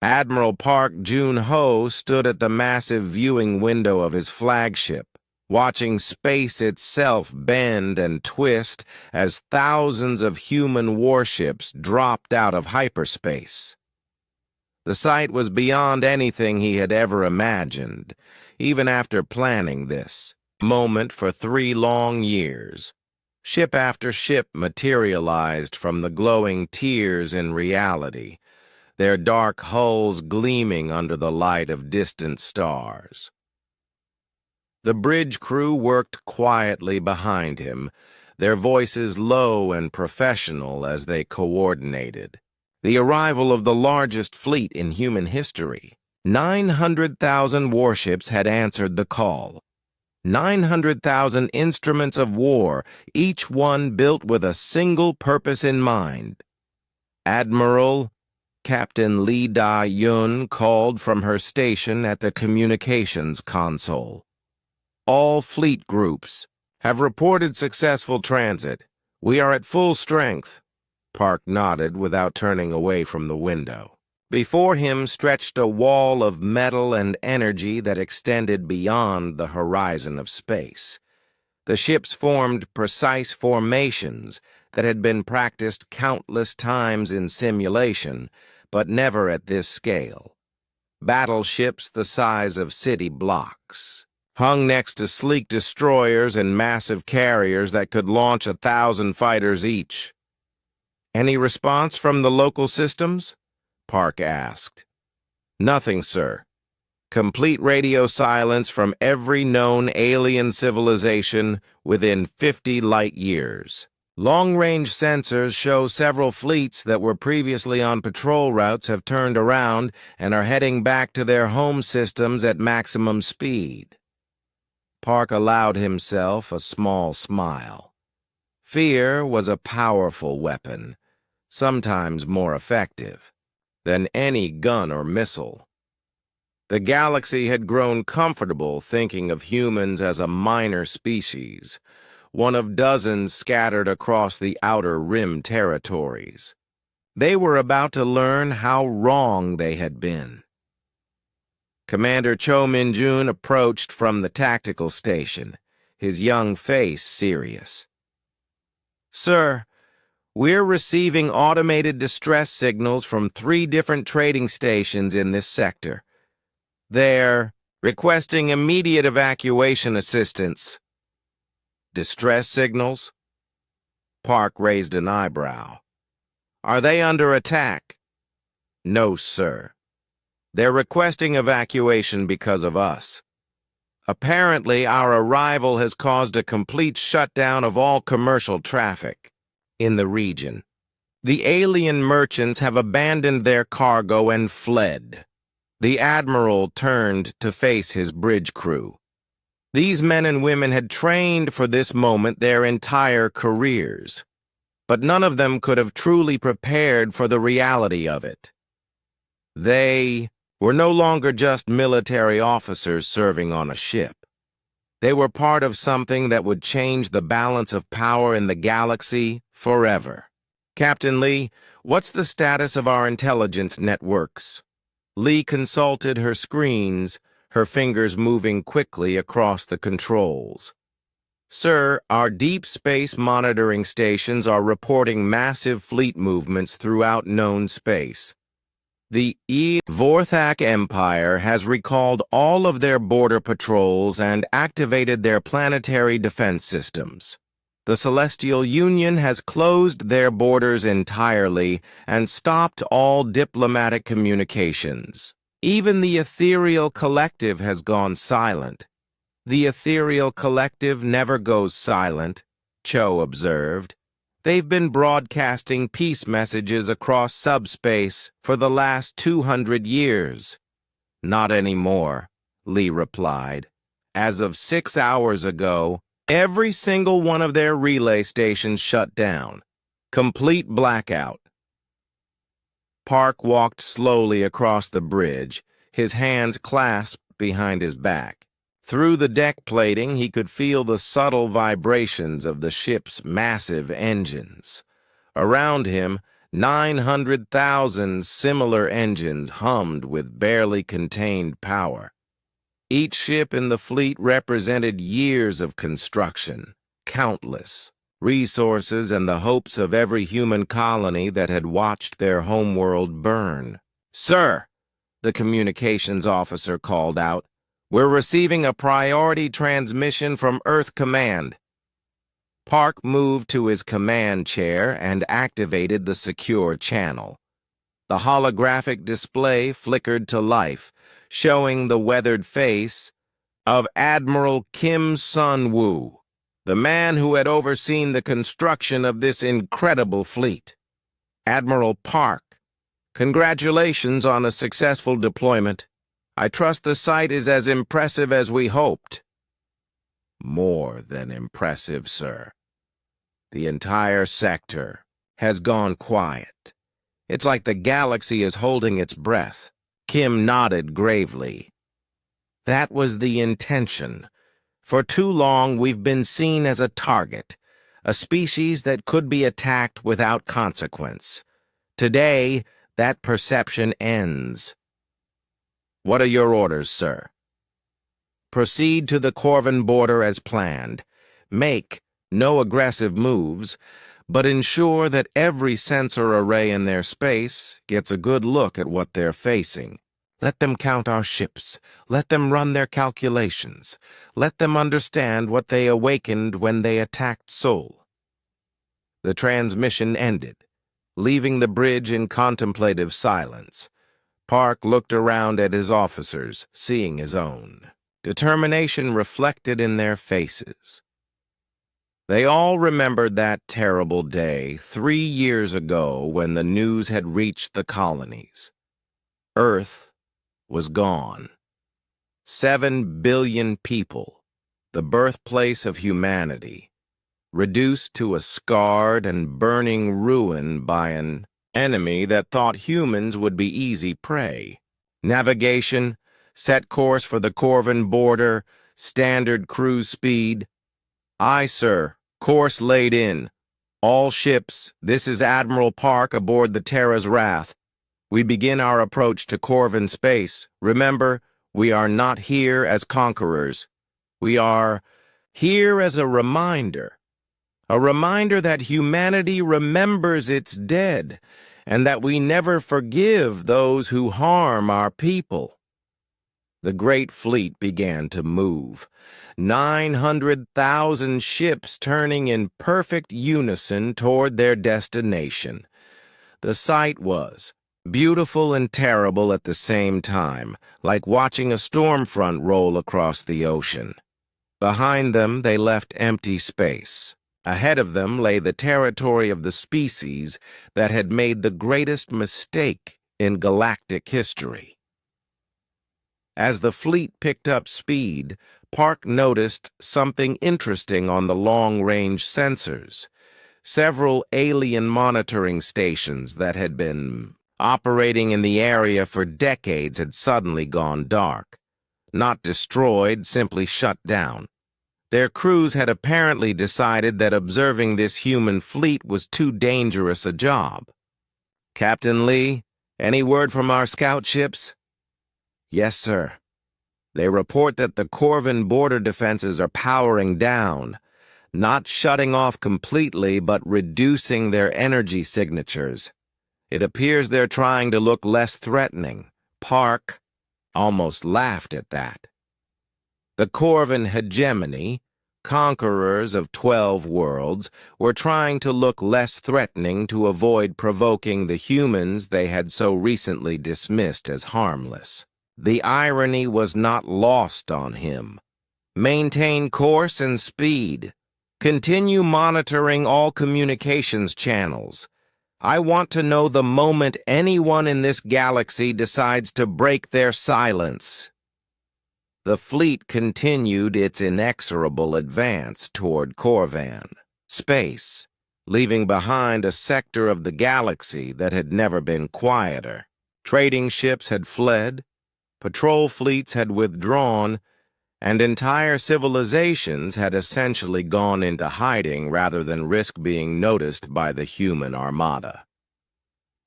Admiral Park Jun-ho stood at the massive viewing window of his flagship, watching space itself bend and twist as thousands of human warships dropped out of hyperspace. The sight was beyond anything he had ever imagined, even after planning this moment for 3 long years. Ship after ship materialized from the glowing tiers in reality, their dark hulls gleaming under the light of distant stars. The bridge crew worked quietly behind him, their voices low and professional as they coordinated. The arrival of the largest fleet in human history. 900,000 warships had answered the call. 900,000 instruments of war, each one built with a single purpose in mind. Admiral Captain Lee Da-yun called from her station at the communications console. All fleet groups have reported successful transit. We are at full strength. Park nodded without turning away from the window. Before him stretched a wall of metal and energy that extended beyond the horizon of space. The ships formed precise formations that had been practiced countless times in simulation, but never at this scale. Battleships the size of city blocks, hung next to sleek destroyers and massive carriers that could launch 1,000 fighters each. Any response from the local systems? Park asked. Nothing, sir. Complete radio silence from every known alien civilization within 50 light years. Long-range sensors show several fleets that were previously on patrol routes have turned around and are heading back to their home systems at maximum speed. Park allowed himself a small smile. Fear was a powerful weapon, sometimes more effective than any gun or missile. The galaxy had grown comfortable thinking of humans as a minor species, one of dozens scattered across the outer rim territories. They were about to learn how wrong they had been. Commander Cho Min-jun approached from the tactical station, his young face serious. Sir, we're receiving automated distress signals from 3 different trading stations in this sector. They're requesting immediate evacuation assistance. Distress signals? Park raised an eyebrow. Are they under attack? No, sir. They're requesting evacuation because of us. Apparently, our arrival has caused a complete shutdown of all commercial traffic in the region. The alien merchants have abandoned their cargo and fled. The admiral turned to face his bridge crew. These men and women had trained for this moment their entire careers, but none of them could have truly prepared for the reality of it. They were no longer just military officers serving on a ship. They were part of something that would change the balance of power in the galaxy forever. Captain Lee, what's the status of our intelligence networks? Lee consulted her screens, her fingers moving quickly across the controls. Sir, our deep space monitoring stations are reporting massive fleet movements throughout known space. The Vorthak Empire has recalled all of their border patrols and activated their planetary defense systems. The Celestial Union has closed their borders entirely and stopped all diplomatic communications. Even the Ethereal Collective has gone silent. The Ethereal Collective never goes silent, Cho observed. They've been broadcasting peace messages across subspace for the last 200 years. Not anymore, Lee replied. As of 6 hours ago, every single one of their relay stations shut down. Complete blackout. Park walked slowly across the bridge, his hands clasped behind his back. Through the deck plating, he could feel the subtle vibrations of the ship's massive engines. Around him, 900,000 similar engines hummed with barely contained power. Each ship in the fleet represented years of construction, countless resources, and the hopes of every human colony that had watched their homeworld burn. "Sir," the communications officer called out, "we're receiving a priority transmission from Earth Command." Park moved to his command chair and activated the secure channel. The holographic display flickered to life, showing the weathered face of Admiral Kim Sun-woo, the man who had overseen the construction of this incredible fleet. "Admiral Park, congratulations on a successful deployment. I trust the site is as impressive as we hoped." "More than impressive, sir. The entire sector has gone quiet. It's like the galaxy is holding its breath." Kim nodded gravely. "That was the intention. For too long we've been seen as a target, a species that could be attacked without consequence. Today, that perception ends." "What are your orders, sir?" "Proceed to the Corvan border as planned. Make no aggressive moves, but ensure that every sensor array in their space gets a good look at what they're facing. Let them count our ships. Let them run their calculations. Let them understand what they awakened when they attacked Sol." The transmission ended, leaving the bridge in contemplative silence. Park looked around at his officers, seeing his own determination reflected in their faces. They all remembered that terrible day 3 years ago when the news had reached the colonies. Earth was gone. 7 billion people, the birthplace of humanity, reduced to a scarred and burning ruin by an enemy that thought humans would be easy prey. Navigation, set course for the Corvan border, standard cruise speed. "Aye, sir. Course laid in. All ships, this is Admiral Park aboard the Terra's Wrath. We begin our approach to Corvan space. Remember, we are not here as conquerors. We are here as a reminder that humanity remembers its dead, and that we never forgive those who harm our people." The great fleet began to move. 900,000 ships turning in perfect unison toward their destination. The sight was beautiful and terrible at the same time, like watching a storm front roll across the ocean. Behind them, they left empty space. Ahead of them lay the territory of the species that had made the greatest mistake in galactic history. As the fleet picked up speed, Park noticed something interesting on the long-range sensors. Several alien monitoring stations that had been operating in the area for decades had suddenly gone dark. Not destroyed, simply shut down. Their crews had apparently decided that observing this human fleet was too dangerous a job. "Captain Lee, any word from our scout ships?" "Yes, sir. They report that the Corvan border defenses are powering down, not shutting off completely, but reducing their energy signatures. It appears they're trying to look less threatening." Park almost laughed at that. The Corvan hegemony, conquerors of 12 worlds, were trying to look less threatening to avoid provoking the humans they had so recently dismissed as harmless. The irony was not lost on him. "Maintain course and speed. Continue monitoring all communications channels. I want to know the moment anyone in this galaxy decides to break their silence." The fleet continued its inexorable advance toward Corvan space, leaving behind a sector of the galaxy that had never been quieter. Trading ships had fled, patrol fleets had withdrawn, and entire civilizations had essentially gone into hiding rather than risk being noticed by the human armada.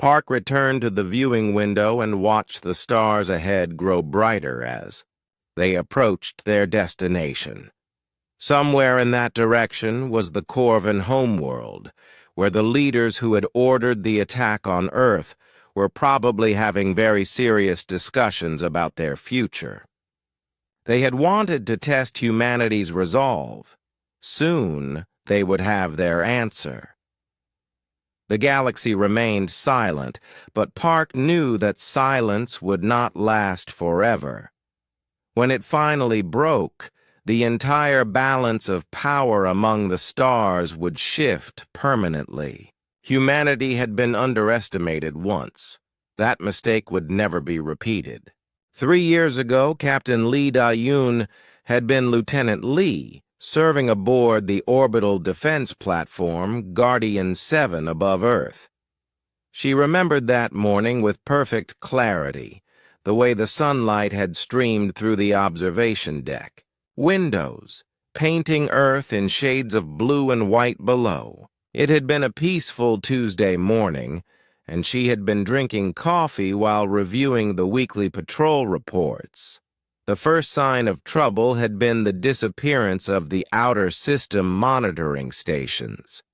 Park returned to the viewing window and watched the stars ahead grow brighter as they approached their destination. Somewhere in that direction was the Corvan homeworld, where the leaders who had ordered the attack on Earth were probably having very serious discussions about their future. They had wanted to test humanity's resolve. Soon they would have their answer. The galaxy remained silent, but Park knew that silence would not last forever. When it finally broke, the entire balance of power among the stars would shift permanently. Humanity had been underestimated once. That mistake would never be repeated. 3 years ago, Captain Lee Da-Yoon had been Lieutenant Lee, serving aboard the orbital defense platform Guardian 7 above Earth. She remembered that morning with perfect clarity, the way the sunlight had streamed through the observation deck. Windows, painting Earth in shades of blue and white below. It had been a peaceful Tuesday morning, and she had been drinking coffee while reviewing the weekly patrol reports. The first sign of trouble had been the disappearance of the outer system monitoring stations.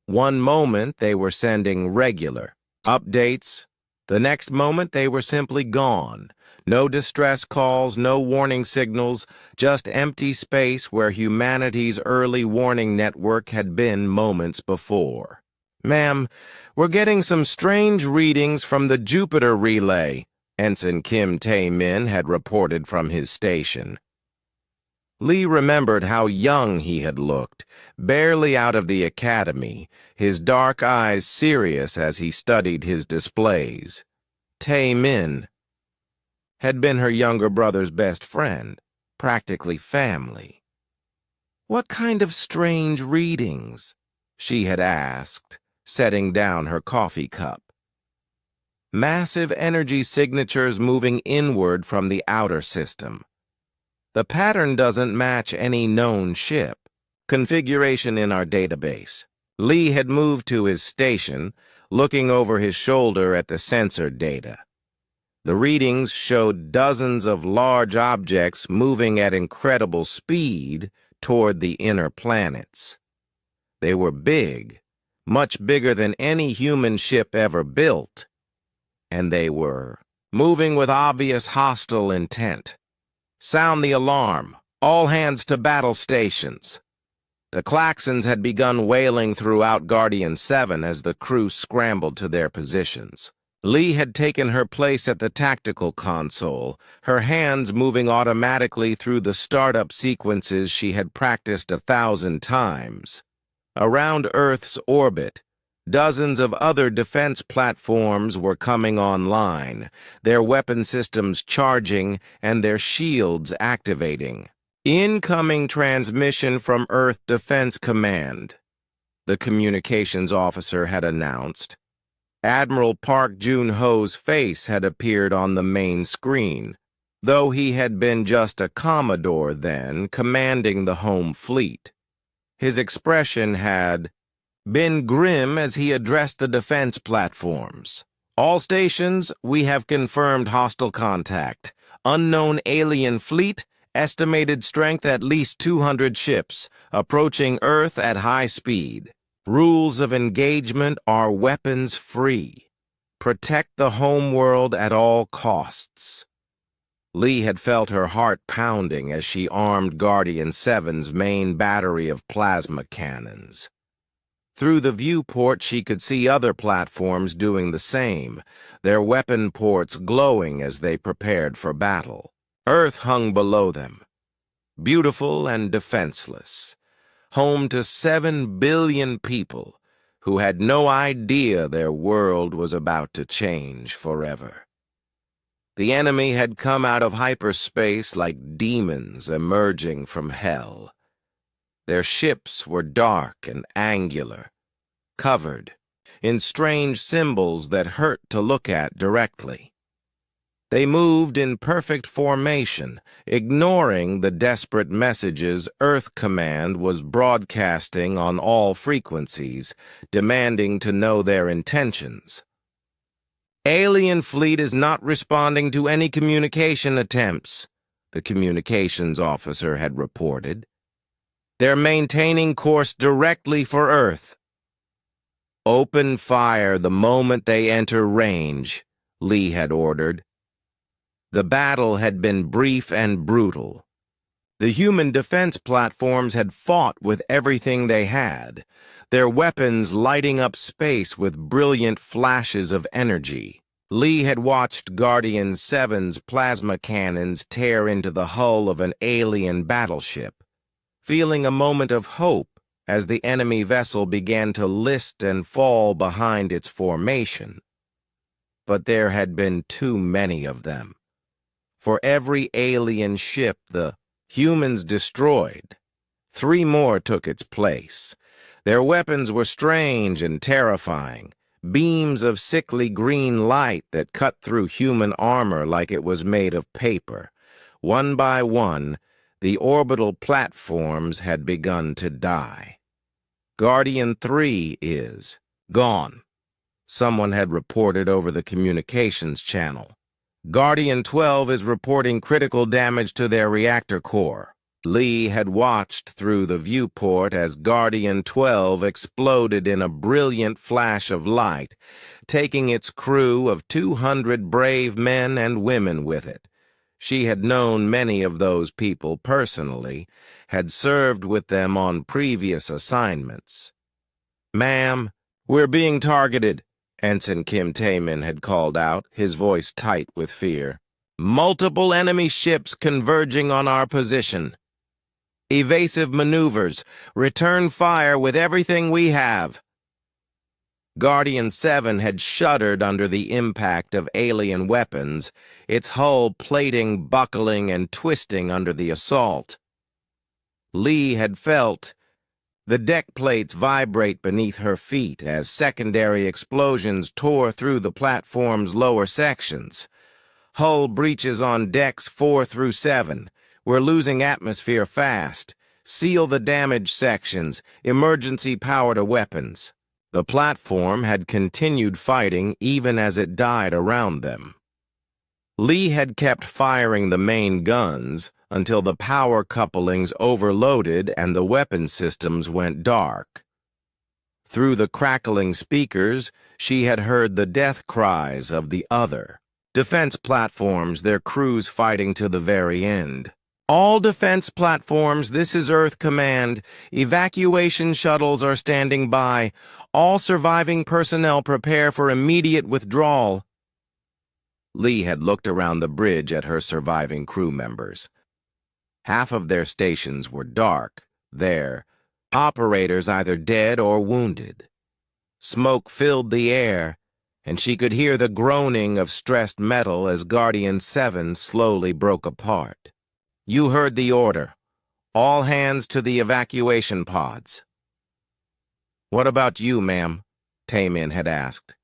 One moment they were sending regular updates. The next moment they were simply gone. No distress calls, no warning signals, just empty space where humanity's early warning network had been moments before. "Ma'am, we're getting some strange readings from the Jupiter relay," Ensign Kim Tae-min had reported from his station. Lee remembered how young he had looked, barely out of the academy, his dark eyes serious as he studied his displays. Tae-min had been her younger brother's best friend, practically family. "What kind of strange readings?" she had asked, setting down her coffee cup. Massive energy signatures moving inward from the outer system. The pattern doesn't match any known ship. Configuration in our database. Lee had moved to his station, looking over his shoulder at the sensor data. The readings showed dozens of large objects moving at incredible speed toward the inner planets. They were big, much bigger than any human ship ever built, and they were moving with obvious hostile intent. "Sound the alarm. All hands to battle stations." The klaxons had begun wailing throughout Guardian 7 as the crew scrambled to their positions. Lee had taken her place at the tactical console, her hands moving automatically through the startup sequences she had practiced 1,000 times. Around Earth's orbit, dozens of other defense platforms were coming online, their weapon systems charging and their shields activating. "Incoming transmission from Earth Defense Command," the communications officer had announced. Admiral Park Jun-ho's face had appeared on the main screen, though he had been just a Commodore then, commanding the home fleet. His expression had been grim as he addressed the defense platforms. "All stations, we have confirmed hostile contact. Unknown alien fleet, estimated strength at least 200 ships, approaching Earth at high speed. Rules of engagement are weapons free. Protect the home world at all costs." Lee had felt her heart pounding as she armed Guardian 7's main battery of plasma cannons. Through the viewport she could see other platforms doing the same, their weapon ports glowing as they prepared for battle. Earth hung below them, beautiful and defenseless, home to 7 billion people who had no idea their world was about to change forever. The enemy had come out of hyperspace like demons emerging from hell. Their ships were dark and angular, covered in strange symbols that hurt to look at directly. They moved in perfect formation, ignoring the desperate messages Earth Command was broadcasting on all frequencies, demanding to know their intentions. Alien fleet is not responding to any communication attempts, the communications officer had reported. They're maintaining course directly for Earth. Open fire the moment they enter range, Lee had ordered. The battle had been brief and brutal. The human defense platforms had fought with everything they had, their weapons lighting up space with brilliant flashes of energy. Lee had watched Guardian 7's plasma cannons tear into the hull of an alien battleship, feeling a moment of hope as the enemy vessel began to list and fall behind its formation. But there had been too many of them. For every alien ship the humans destroyed, 3 more took its place. Their weapons were strange and terrifying, beams of sickly green light that cut through human armor like it was made of paper. One by one, the orbital platforms had begun to die. Guardian 3 is gone, someone had reported over the communications channel. Guardian 12 is reporting critical damage to their reactor core. Lee had watched through the viewport as Guardian 12 exploded in a brilliant flash of light, taking its crew of 200 brave men and women with it. She had known many of those people personally, had served with them on previous assignments. "Ma'am, we're being targeted," Ensign Kim Taemin had called out, his voice tight with fear. "Multiple enemy ships converging on our position. Evasive maneuvers. Return fire with everything we have." Guardian 7 had shuddered under the impact of alien weapons, its hull plating, buckling, and twisting under the assault. Lee had felt the deck plates vibrate beneath her feet as secondary explosions tore through the platform's lower sections. Hull breaches on decks 4 through 7. We're losing atmosphere fast. Seal the damaged sections. Emergency power to weapons. The platform had continued fighting even as it died around them. Lee had kept firing the main guns until the power couplings overloaded and the weapon systems went dark. Through the crackling speakers, she had heard the death cries of the other defense platforms, their crews fighting to the very end. "All defense platforms, this is Earth Command. Evacuation shuttles are standing by. All surviving personnel prepare for immediate withdrawal." Lee had looked around the bridge at her surviving crew members. Half of their stations were dark, their operators either dead or wounded. Smoke filled the air, and she could hear the groaning of stressed metal as Guardian 7 slowly broke apart. "You heard the order. All hands to the evacuation pods." "What about you, ma'am?" Taemin had asked.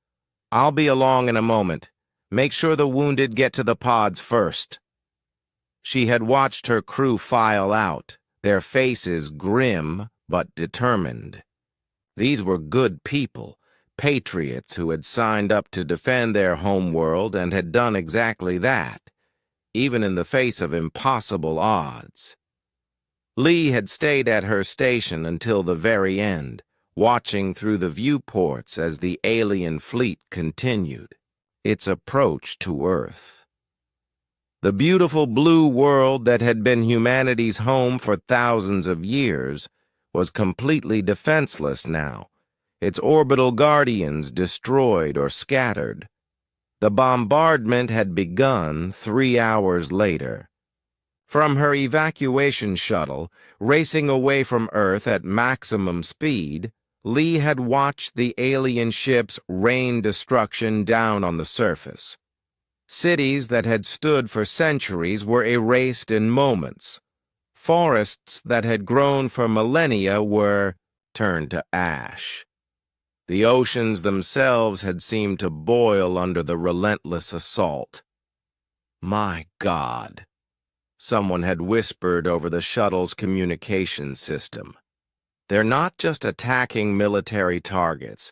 "I'll be along in a moment. Make sure the wounded get to the pods first." She had watched her crew file out, their faces grim but determined. These were good people, patriots who had signed up to defend their homeworld and had done exactly that, even in the face of impossible odds. Lee had stayed at her station until the very end, watching through the viewports as the alien fleet continued its approach to Earth. The beautiful blue world that had been humanity's home for thousands of years was completely defenseless now, its orbital guardians destroyed or scattered. The bombardment had begun 3 hours later. From her evacuation shuttle, racing away from Earth at maximum speed, Lee had watched the alien ships rain destruction down on the surface. Cities that had stood for centuries were erased in moments. Forests that had grown for millennia were turned to ash. The oceans themselves had seemed to boil under the relentless assault. "My God," someone had whispered over the shuttle's communication system. "They're not just attacking military targets.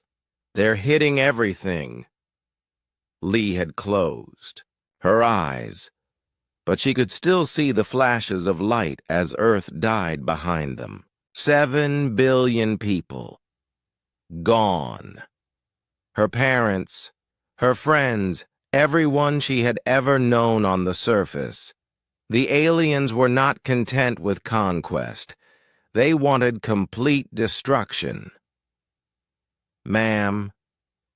They're hitting everything." Lee had closed her eyes, but she could still see the flashes of light as Earth died behind them. 7 billion people. Gone. Her parents, her friends, everyone she had ever known on the surface. The aliens were not content with conquest. They wanted complete destruction. "Ma'am,"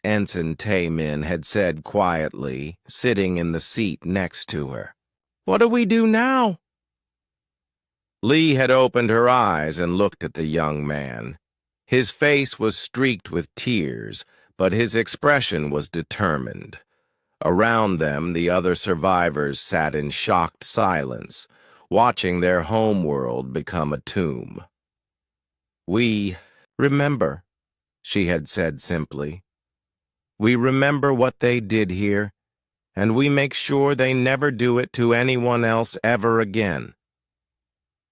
Ensign Taemin had said quietly, sitting in the seat next to her. "What do we do now?" Lee had opened her eyes and looked at the young man. His face was streaked with tears, but his expression was determined. Around them, the other survivors sat in shocked silence, watching their homeworld become a tomb. "We remember," she had said simply. "We remember what they did here, and we make sure they never do it to anyone else ever again."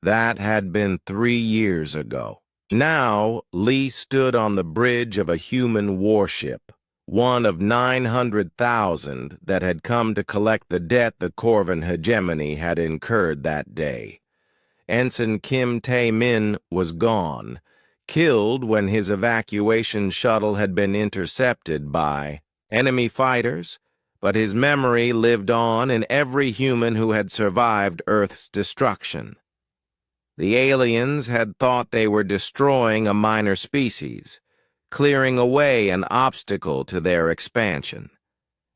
That had been 3 years ago. Now, Lee stood on the bridge of a human warship, one of 900,000 that had come to collect the debt the Corvan hegemony had incurred that day. Ensign Kim Tae-min was gone, killed when his evacuation shuttle had been intercepted by enemy fighters, but his memory lived on in every human who had survived Earth's destruction. The aliens had thought they were destroying a minor species, clearing away an obstacle to their expansion.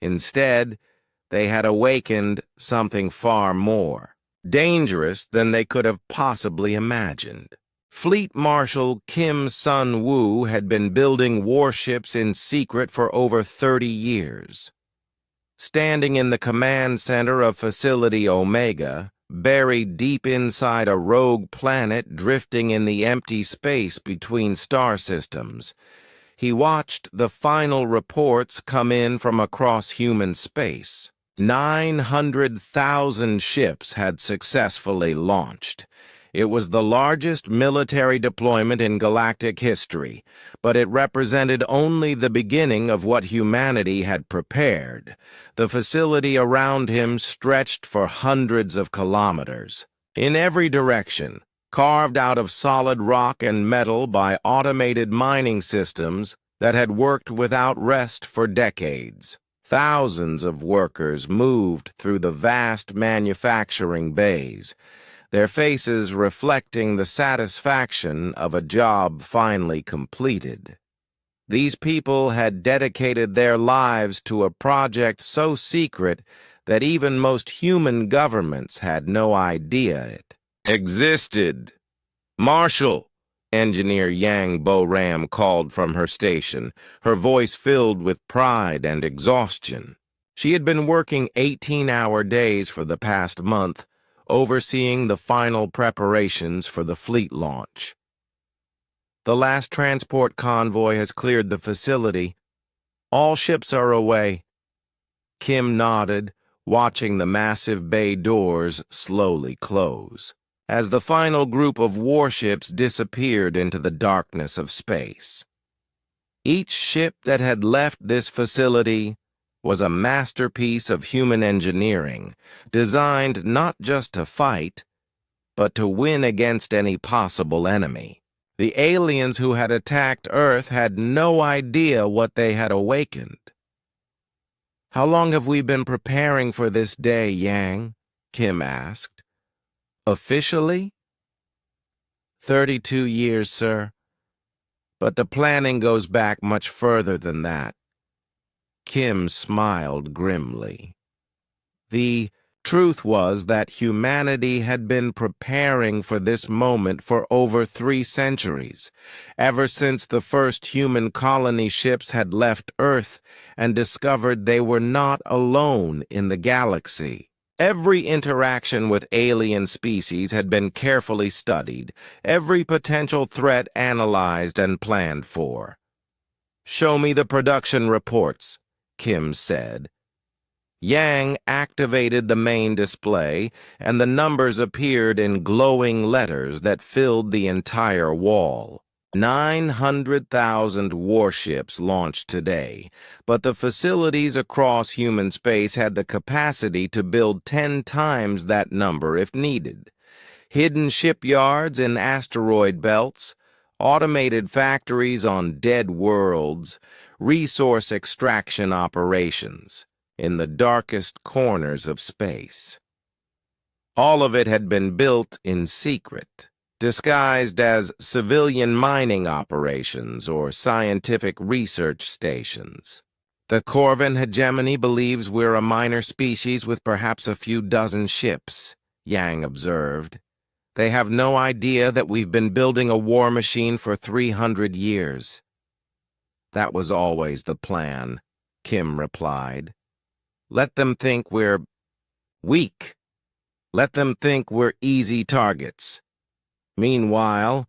Instead, they had awakened something far more dangerous than they could have possibly imagined. Fleet Marshal Kim Sun-woo had been building warships in secret for over 30 years. Standing in the command center of Facility Omega, buried deep inside a rogue planet drifting in the empty space between star systems, he watched the final reports come in from across human space. 900,000 ships had successfully launched. It was the largest military deployment in galactic history, but it represented only the beginning of what humanity had prepared. The facility around him stretched for hundreds of kilometers. In every direction, carved out of solid rock and metal by automated mining systems that had worked without rest for decades. Thousands of workers moved through the vast manufacturing bays, their faces reflecting the satisfaction of a job finally completed. These people had dedicated their lives to a project so secret that even most human governments had no idea it existed. "Marshal!" Engineer Yang Bo-ram called from her station, her voice filled with pride and exhaustion. She had been working 18-hour days for the past month, overseeing the final preparations for the fleet launch. "The last transport convoy has cleared the facility. All ships are away." Kim nodded, watching the massive bay doors slowly close, as the final group of warships disappeared into the darkness of space. Each ship that had left this facility was a masterpiece of human engineering, designed not just to fight, but to win against any possible enemy. The aliens who had attacked Earth had no idea what they had awakened. "How long have we been preparing for this day, Yang?" Kim asked. "Officially?" 32 years, sir. But the planning goes back much further than that." Kim smiled grimly. The truth was that humanity had been preparing for this moment for over 3 centuries, ever since the first human colony ships had left Earth and discovered they were not alone in the galaxy. Every interaction with alien species had been carefully studied, every potential threat analyzed and planned for. "Show me the production reports," Kim said. Yang activated the main display, and the numbers appeared in glowing letters that filled the entire wall. 900,000 warships launched today, but the facilities across human space had the capacity to build 10 times that number if needed. Hidden shipyards in asteroid belts, automated factories on dead worlds, resource extraction operations in the darkest corners of space. All of it had been built in secret, disguised as civilian mining operations or scientific research stations. The Corvin hegemony believes we're a minor species with perhaps a few dozen ships, Yang observed. They have no idea that we've been building a war machine for 300 years. That was always the plan, Kim replied. Let them think we're weak. Let them think we're easy targets. Meanwhile,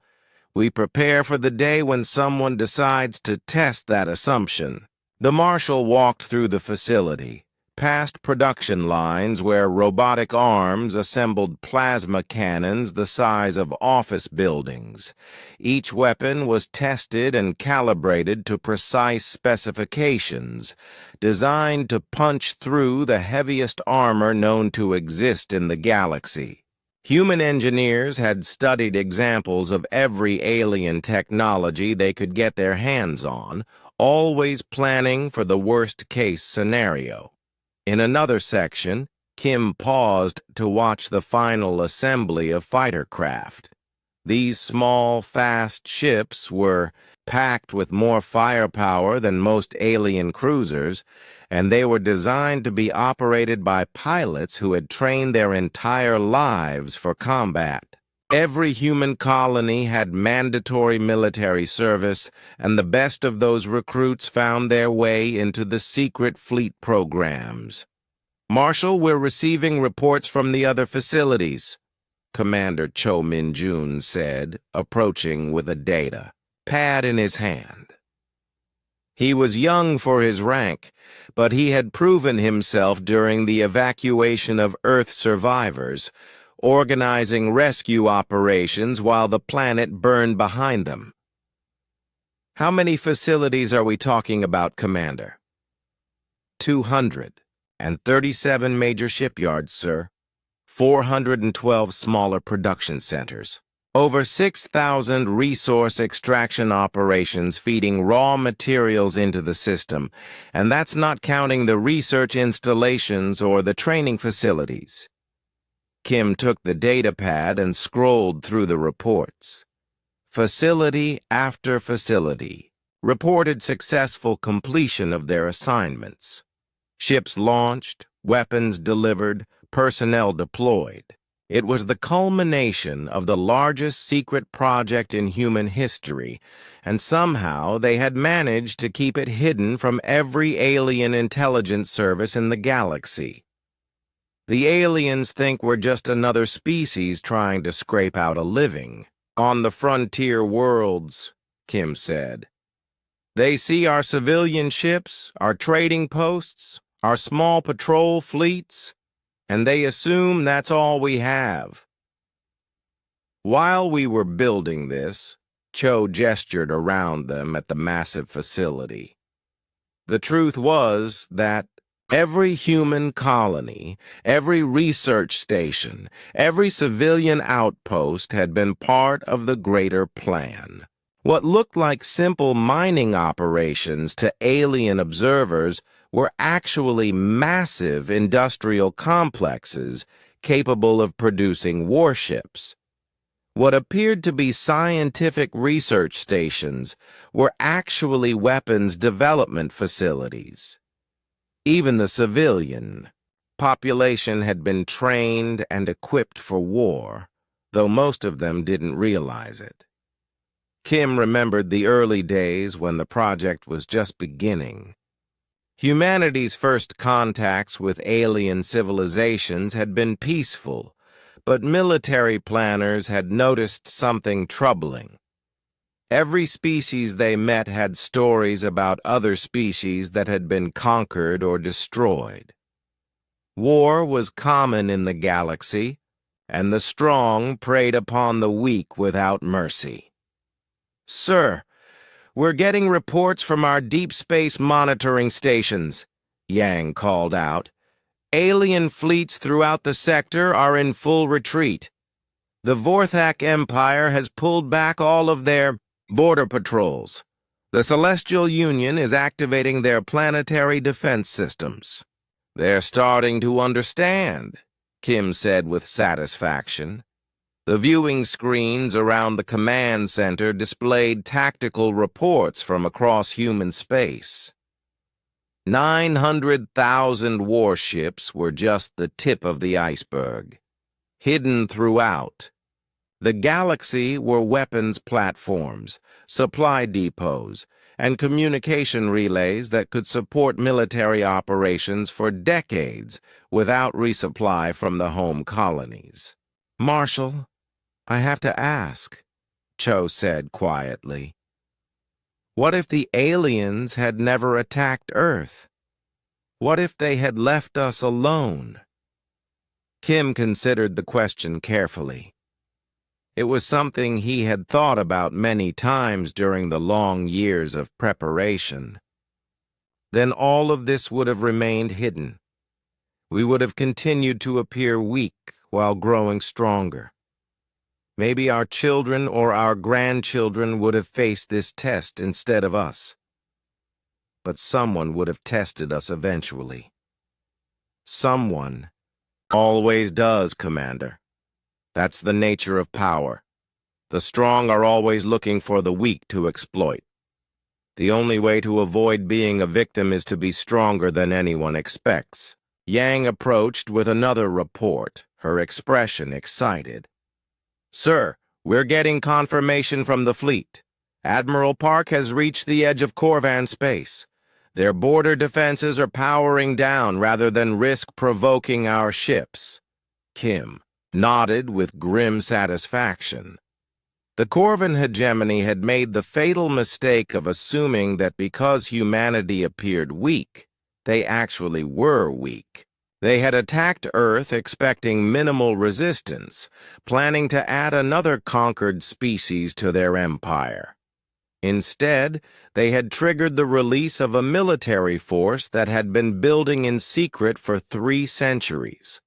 we prepare for the day when someone decides to test that assumption. The Marshal walked through the facility, past production lines where robotic arms assembled plasma cannons the size of office buildings. Each weapon was tested and calibrated to precise specifications, designed to punch through the heaviest armor known to exist in the galaxy. Human engineers had studied examples of every alien technology they could get their hands on, always planning for the worst-case scenario. In another section, Kim paused to watch the final assembly of fighter craft. These small, fast ships were packed with more firepower than most alien cruisers, and they were designed to be operated by pilots who had trained their entire lives for combat. Every human colony had mandatory military service, and the best of those recruits found their way into the secret fleet programs. Marshal, we're receiving reports from the other facilities, Commander Cho Min-jun said, approaching with a data pad in his hand. He was young for his rank, but he had proven himself during the evacuation of Earth survivors, organizing rescue operations while the planet burned behind them. How many facilities are we talking about, Commander? 237 major shipyards, sir. 412 smaller production centers. Over 6,000 resource extraction operations feeding raw materials into the system, and that's not counting the research installations or the training facilities. Kim took the datapad and scrolled through the reports. Facility after facility reported successful completion of their assignments. Ships launched, weapons delivered, personnel deployed. It was the culmination of the largest secret project in human history, and somehow they had managed to keep it hidden from every alien intelligence service in the galaxy. The aliens think we're just another species trying to scrape out a living. On the frontier worlds, Kim said. They see our civilian ships, our trading posts, our small patrol fleets, and they assume that's all we have. While we were building this, Cho gestured around them at the massive facility. The truth was that every human colony, every research station, every civilian outpost had been part of the greater plan. What looked like simple mining operations to alien observers were actually massive industrial complexes capable of producing warships. What appeared to be scientific research stations were actually weapons development facilities. Even the civilian population had been trained and equipped for war, though most of them didn't realize it. Kim remembered the early days when the project was just beginning. Humanity's first contacts with alien civilizations had been peaceful, but military planners had noticed something troubling. Every species they met had stories about other species that had been conquered or destroyed. War was common in the galaxy, and the strong preyed upon the weak without mercy. Sir, we're getting reports from our deep space monitoring stations, Yang called out. Alien fleets throughout the sector are in full retreat. The Vorthak Empire has pulled back all of their border patrols. The Celestial Union is activating their planetary defense systems. They're starting to understand, Kim said with satisfaction. The viewing screens around the command center displayed tactical reports from across human space. 900,000 warships were just the tip of the iceberg. Hidden throughout the galaxy were weapons platforms, supply depots, and communication relays that could support military operations for decades without resupply from the home colonies. Marshal, I have to ask, Cho said quietly. What if the aliens had never attacked Earth? What if they had left us alone? Kim considered the question carefully. It was something he had thought about many times during the long years of preparation. Then all of this would have remained hidden. We would have continued to appear weak while growing stronger. Maybe our children or our grandchildren would have faced this test instead of us. But someone would have tested us eventually. Someone always does, Commander. That's the nature of power. The strong are always looking for the weak to exploit. The only way to avoid being a victim is to be stronger than anyone expects. Yang approached with another report, her expression excited. Sir, we're getting confirmation from the fleet. Admiral Park has reached the edge of Corvan space. Their border defenses are powering down rather than risk provoking our ships. Kim nodded with grim satisfaction. The Corvan hegemony had made the fatal mistake of assuming that because humanity appeared weak, they actually were weak. They had attacked Earth expecting minimal resistance, planning to add another conquered species to their empire. Instead, they had triggered the release of a military force that had been building in secret for 3 centuries.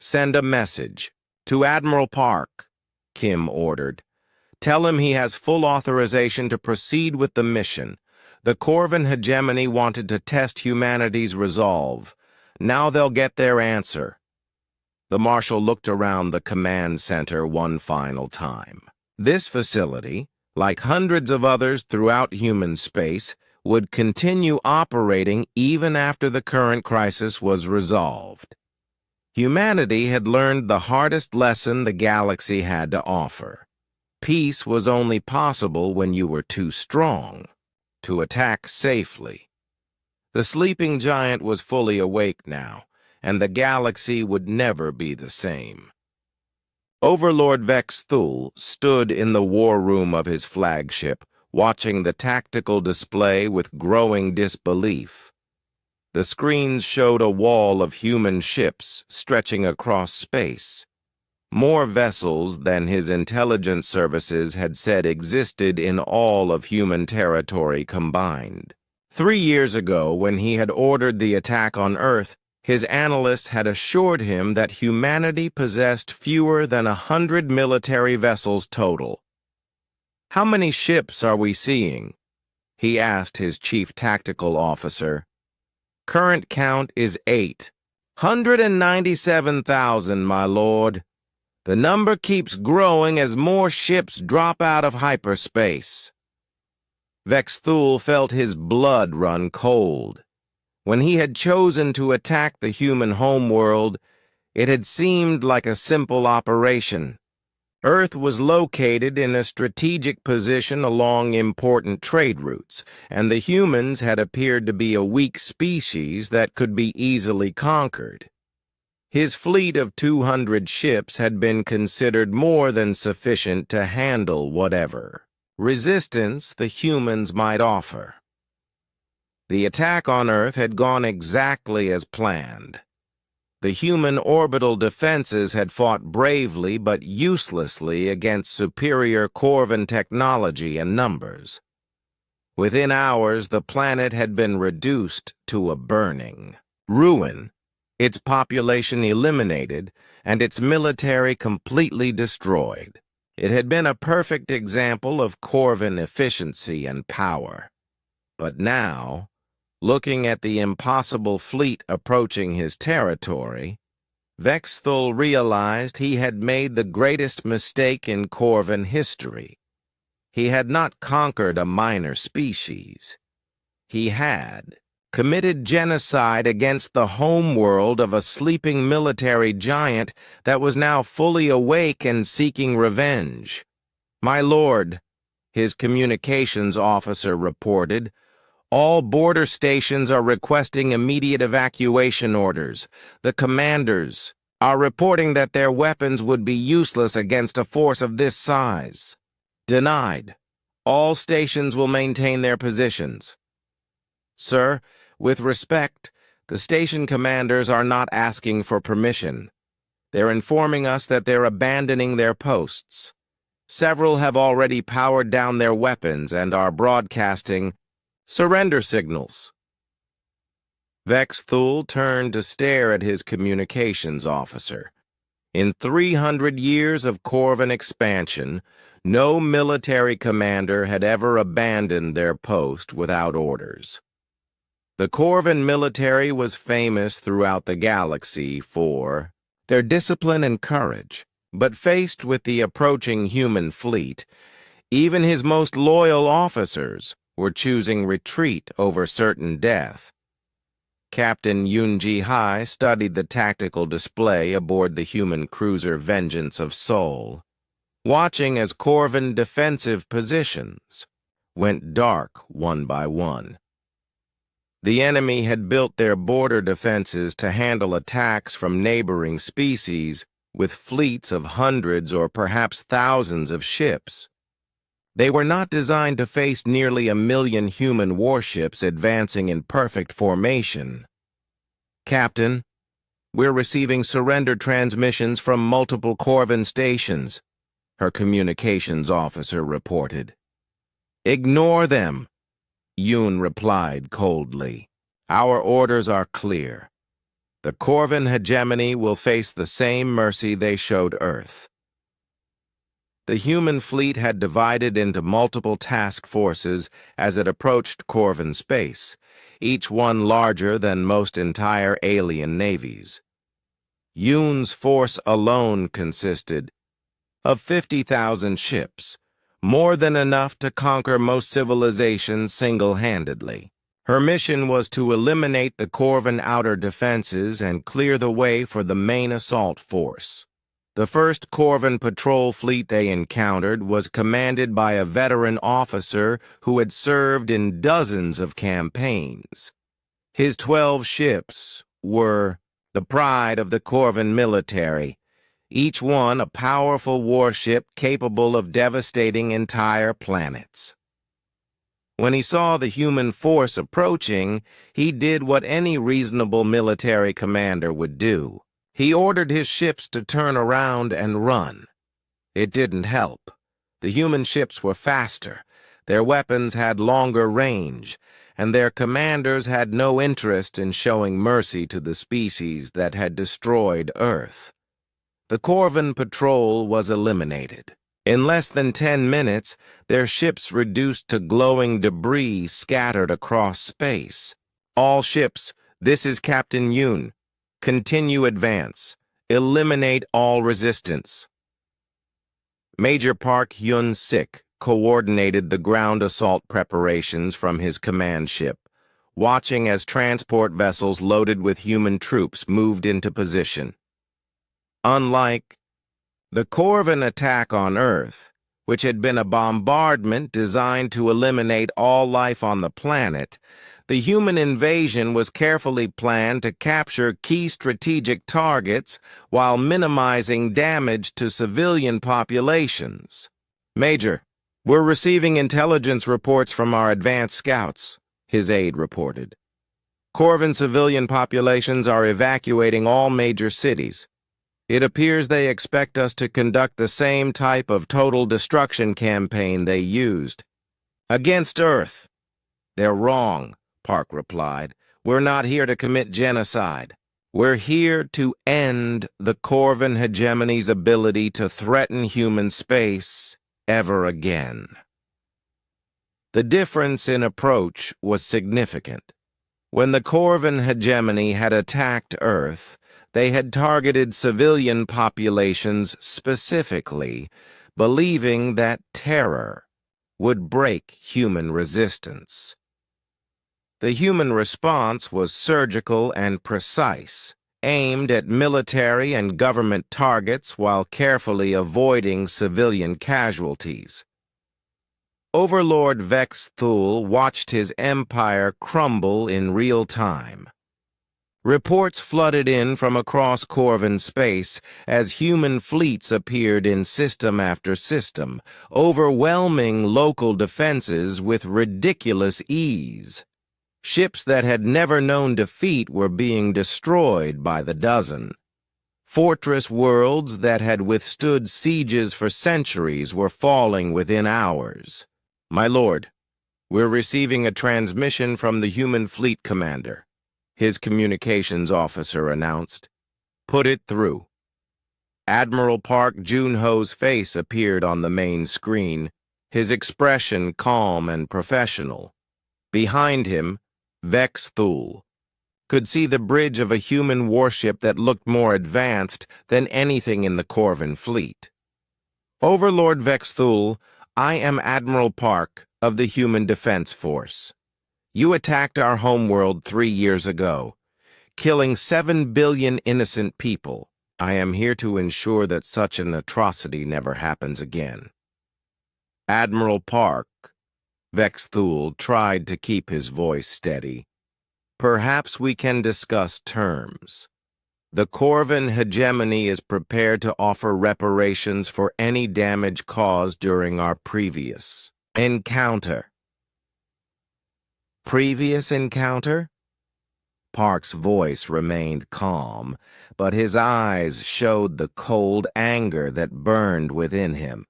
Send a message to Admiral Park, Kim ordered. Tell him he has full authorization to proceed with the mission. The Corvan hegemony wanted to test humanity's resolve. Now they'll get their answer. The Marshal looked around the command center one final time. This facility, like hundreds of others throughout human space, would continue operating even after the current crisis was resolved. Humanity had learned the hardest lesson the galaxy had to offer. Peace was only possible when you were too strong to attack safely. The sleeping giant was fully awake now, and the galaxy would never be the same. Overlord Vex Thul stood in the war room of his flagship, watching the tactical display with growing disbelief. The screens showed a wall of human ships stretching across space. More vessels than his intelligence services had said existed in all of human territory combined. 3 years ago, when he had ordered the attack on Earth, his analysts had assured him that humanity possessed fewer than 100 military vessels total. How many ships are we seeing? He asked his chief tactical officer. Current count is 8. 197,000, my lord. The number keeps growing as more ships drop out of hyperspace. Vex Thul felt his blood run cold. When he had chosen to attack the human homeworld, it had seemed like a simple operation. Earth was located in a strategic position along important trade routes, and the humans had appeared to be a weak species that could be easily conquered. His fleet of 200 ships had been considered more than sufficient to handle whatever resistance the humans might offer. The attack on Earth had gone exactly as planned. The human orbital defenses had fought bravely but uselessly against superior Corvan technology and numbers. Within hours, the planet had been reduced to a burning ruin, its population eliminated, and its military completely destroyed. It had been a perfect example of Corvan efficiency and power. But now, looking at the impossible fleet approaching his territory, Vexthul realized he had made the greatest mistake in Corvan history. He had not conquered a minor species. He had committed genocide against the homeworld of a sleeping military giant that was now fully awake and seeking revenge. "My lord," his communications officer reported, "all border stations are requesting immediate evacuation orders. The commanders are reporting that their weapons would be useless against a force of this size." "Denied. All stations will maintain their positions." "Sir, with respect, the station commanders are not asking for permission. They're informing us that they're abandoning their posts. Several have already powered down their weapons and are broadcasting surrender signals." Vexthul turned to stare at his communications officer. In 300 years of Corvan expansion, no military commander had ever abandoned their post without orders. The Corvan military was famous throughout the galaxy for their discipline and courage, but faced with the approaching human fleet, even his most loyal officers were choosing retreat over certain death. Captain Yunji Hai studied the tactical display aboard the human cruiser Vengeance of Sol, watching as Corvan defensive positions went dark one by one. The enemy had built their border defenses to handle attacks from neighboring species with fleets of hundreds or perhaps thousands of ships. They were not designed to face nearly 1,000,000 human warships advancing in perfect formation. "Captain, we're receiving surrender transmissions from multiple Corvan stations," her communications officer reported. "Ignore them," Yoon replied coldly. "Our orders are clear. The Corvan hegemony will face the same mercy they showed Earth." The human fleet had divided into multiple task forces as it approached Corvan space, each one larger than most entire alien navies. Yoon's force alone consisted of 50,000 ships, more than enough to conquer most civilizations single-handedly. Her mission was to eliminate the Corvan outer defenses and clear the way for the main assault force. The first Corvan patrol fleet they encountered was commanded by a veteran officer who had served in dozens of campaigns. His 12 ships were the pride of the Corvan military, each one a powerful warship capable of devastating entire planets. When he saw the human force approaching, he did what any reasonable military commander would do. He ordered his ships to turn around and run. It didn't help. The human ships were faster, their weapons had longer range, and their commanders had no interest in showing mercy to the species that had destroyed Earth. The Corvan patrol was eliminated. In less than 10 minutes, their ships reduced to glowing debris scattered across space. "All ships, this is Captain Yoon. Continue advance. Eliminate all resistance." Major Park Hyun-sik coordinated the ground assault preparations from his command ship, watching as transport vessels loaded with human troops moved into position. Unlike the Corvan attack on Earth, which had been a bombardment designed to eliminate all life on the planet, the human invasion was carefully planned to capture key strategic targets while minimizing damage to civilian populations. "Major, we're receiving intelligence reports from our advanced scouts," his aide reported. Corvan civilian populations are evacuating all major cities. It appears they expect us to conduct the same type of total destruction campaign they used. Against Earth. They're wrong, Park replied. We're not here to commit genocide. We're here to end the Corvan hegemony's ability to threaten human space ever again. The difference in approach was significant. When the Corvan hegemony had attacked Earth, they had targeted civilian populations specifically, believing that terror would break human resistance. The human response was surgical and precise, aimed at military and government targets while carefully avoiding civilian casualties. Overlord Vex Thul watched his empire crumble in real time. Reports flooded in from across Corvan space as human fleets appeared in system after system, overwhelming local defenses with ridiculous ease. Ships that had never known defeat were being destroyed by the dozen. Fortress worlds that had withstood sieges for centuries were falling within hours. My lord, we're receiving a transmission from the human fleet commander, his communications officer announced. Put it through. Admiral Park Jun-ho's face appeared on the main screen, his expression calm and professional. Behind him, Vex Thul could see the bridge of a human warship that looked more advanced than anything in the Corvan fleet. Overlord Vex Thul, I am Admiral Park of the Human Defense Force. You attacked our homeworld 3 years ago, killing 7 billion innocent people. I am here to ensure that such an atrocity never happens again. Admiral Park, Vex Thul tried to keep his voice steady. Perhaps we can discuss terms. The Corvan hegemony is prepared to offer reparations for any damage caused during our previous encounter. Previous encounter? Park's voice remained calm, but his eyes showed the cold anger that burned within him.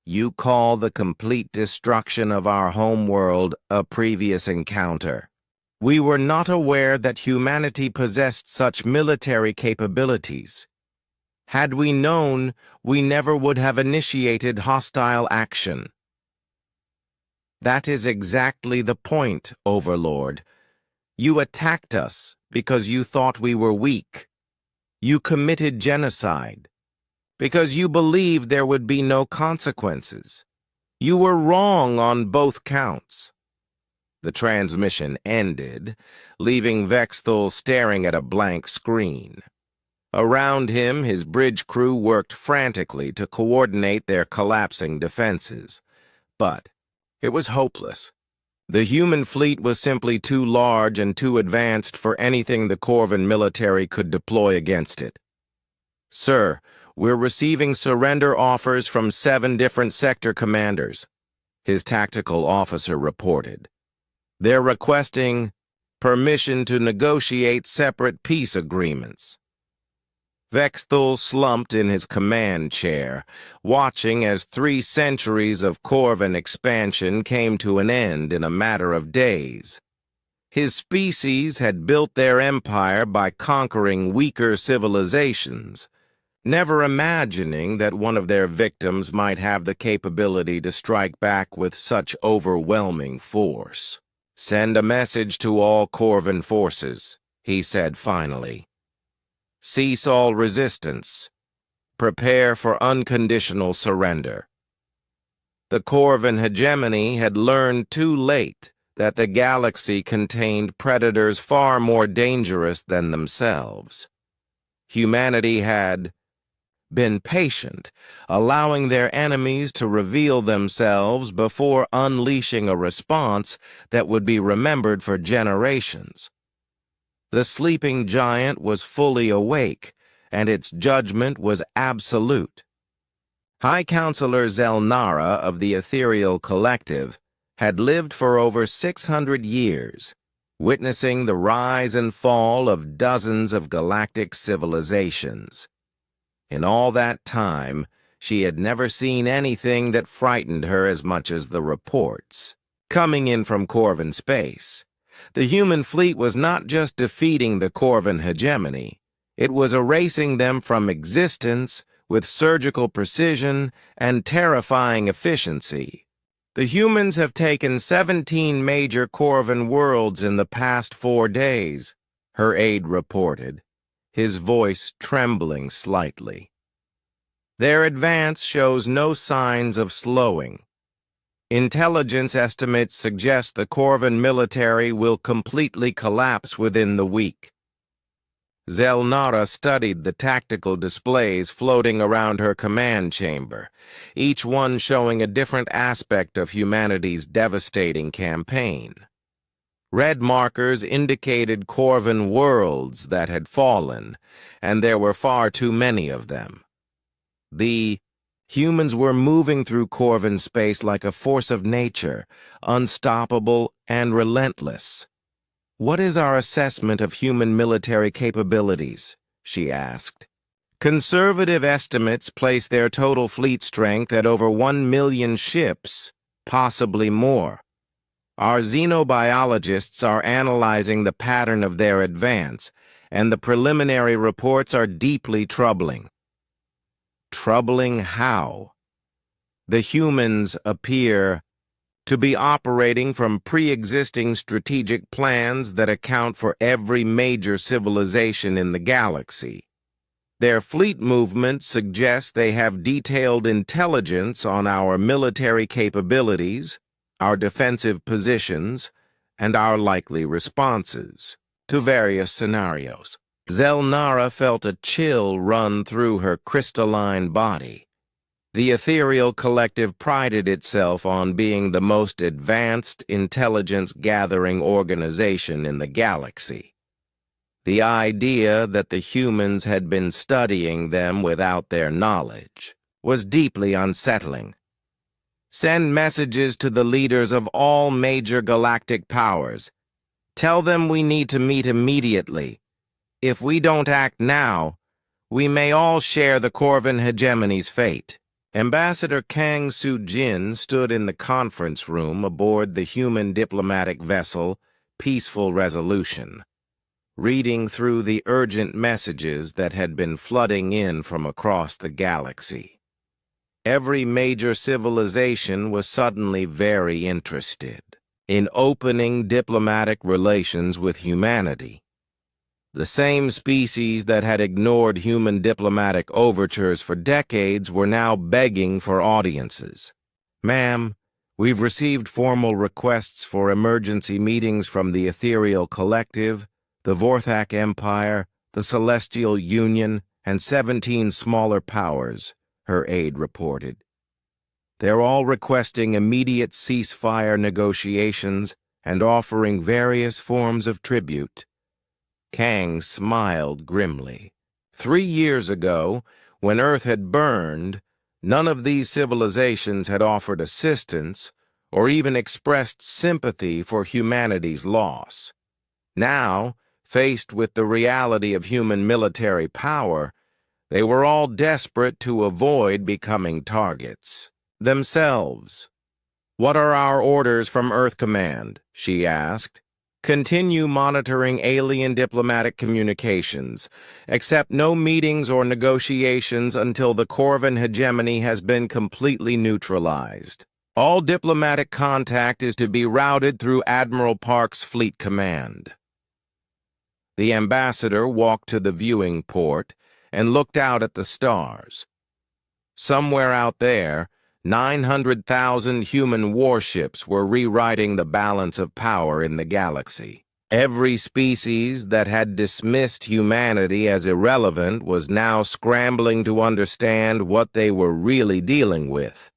You call the complete destruction of our homeworld a previous encounter. We were not aware that humanity possessed such military capabilities. Had we known, we never would have initiated hostile action. That is exactly the point, Overlord. You attacked us because you thought we were weak. You committed genocide because you believed there would be no consequences. You were wrong on both counts. The transmission ended, leaving Vex Thul staring at a blank screen. Around him, his bridge crew worked frantically to coordinate their collapsing defenses. But it was hopeless. The human fleet was simply too large and too advanced for anything the Corvan military could deploy against it. Sir, we're receiving surrender offers from 7 different sector commanders, his tactical officer reported. They're requesting permission to negotiate separate peace agreements. Vex Thul slumped in his command chair, watching as 3 centuries of Corvan expansion came to an end in a matter of days. His species had built their empire by conquering weaker civilizations, never imagining that one of their victims might have the capability to strike back with such overwhelming force. Send a message to all Corvan forces, he said finally. Cease all resistance. Prepare for unconditional surrender. The Corvan hegemony had learned too late that the galaxy contained predators far more dangerous than themselves. Humanity had been patient, allowing their enemies to reveal themselves before unleashing a response that would be remembered for generations. The sleeping giant was fully awake, and its judgment was absolute. High Counselor Zelnara of the Ethereal Collective had lived for over 600 years. witnessing the rise and fall of dozens of galactic civilizations. In all that time, she had never seen anything that frightened her as much as the reports coming in from Corvan space. The human fleet was not just defeating the Corvan hegemony, it was erasing them from existence with surgical precision and terrifying efficiency. The humans have taken 17 major Corvan worlds in the past 4 days, her aide reported, his voice trembling slightly. Their advance shows no signs of slowing. Intelligence estimates suggest the Corvan military will completely collapse within the week. Zelnara studied the tactical displays floating around her command chamber, each one showing a different aspect of humanity's devastating campaign. Red markers indicated Corvan worlds that had fallen, and there were far too many of them. The humans were moving through Corvan space like a force of nature, unstoppable and relentless. "What is our assessment of human military capabilities?" she asked. "Conservative estimates place their total fleet strength at over 1 million ships, possibly more. Our xenobiologists are analyzing the pattern of their advance, and the preliminary reports are deeply troubling." Troubling how? The humans appear to be operating from pre-existing strategic plans that account for every major civilization in the galaxy. Their fleet movements suggest they have detailed intelligence on our military capabilities, our defensive positions, and our likely responses to various scenarios. Zelnara felt a chill run through her crystalline body. The ethereal collective prided itself on being the most advanced intelligence-gathering organization in the galaxy. The idea that the humans had been studying them without their knowledge was deeply unsettling. "Send messages to the leaders of all major galactic powers. Tell them we need to meet immediately. If we don't act now, we may all share the Corvan hegemony's fate." Ambassador Kang Soo-jin stood in the conference room aboard the human diplomatic vessel Peaceful Resolution, reading through the urgent messages that had been flooding in from across the galaxy. Every major civilization was suddenly very interested in opening diplomatic relations with humanity. The same species that had ignored human diplomatic overtures for decades were now begging for audiences. "Ma'am, we've received formal requests for emergency meetings from the Ethereal Collective, the Vorthak Empire, the Celestial Union, and 17 smaller powers," her aide reported. "They're all requesting immediate ceasefire negotiations and offering various forms of tribute." Kang smiled grimly. 3 years ago, when Earth had burned, none of these civilizations had offered assistance or even expressed sympathy for humanity's loss. Now, faced with the reality of human military power, they were all desperate to avoid becoming targets themselves. "What are our orders from Earth Command?" she asked. "Continue monitoring alien diplomatic communications. Accept no meetings or negotiations until the Corvan hegemony has been completely neutralized. All diplomatic contact is to be routed through Admiral Park's Fleet Command." The ambassador walked to the viewing port and looked out at the stars. Somewhere out there, 900,000 human warships were rewriting the balance of power in the galaxy. Every species that had dismissed humanity as irrelevant was now scrambling to understand what they were really dealing with.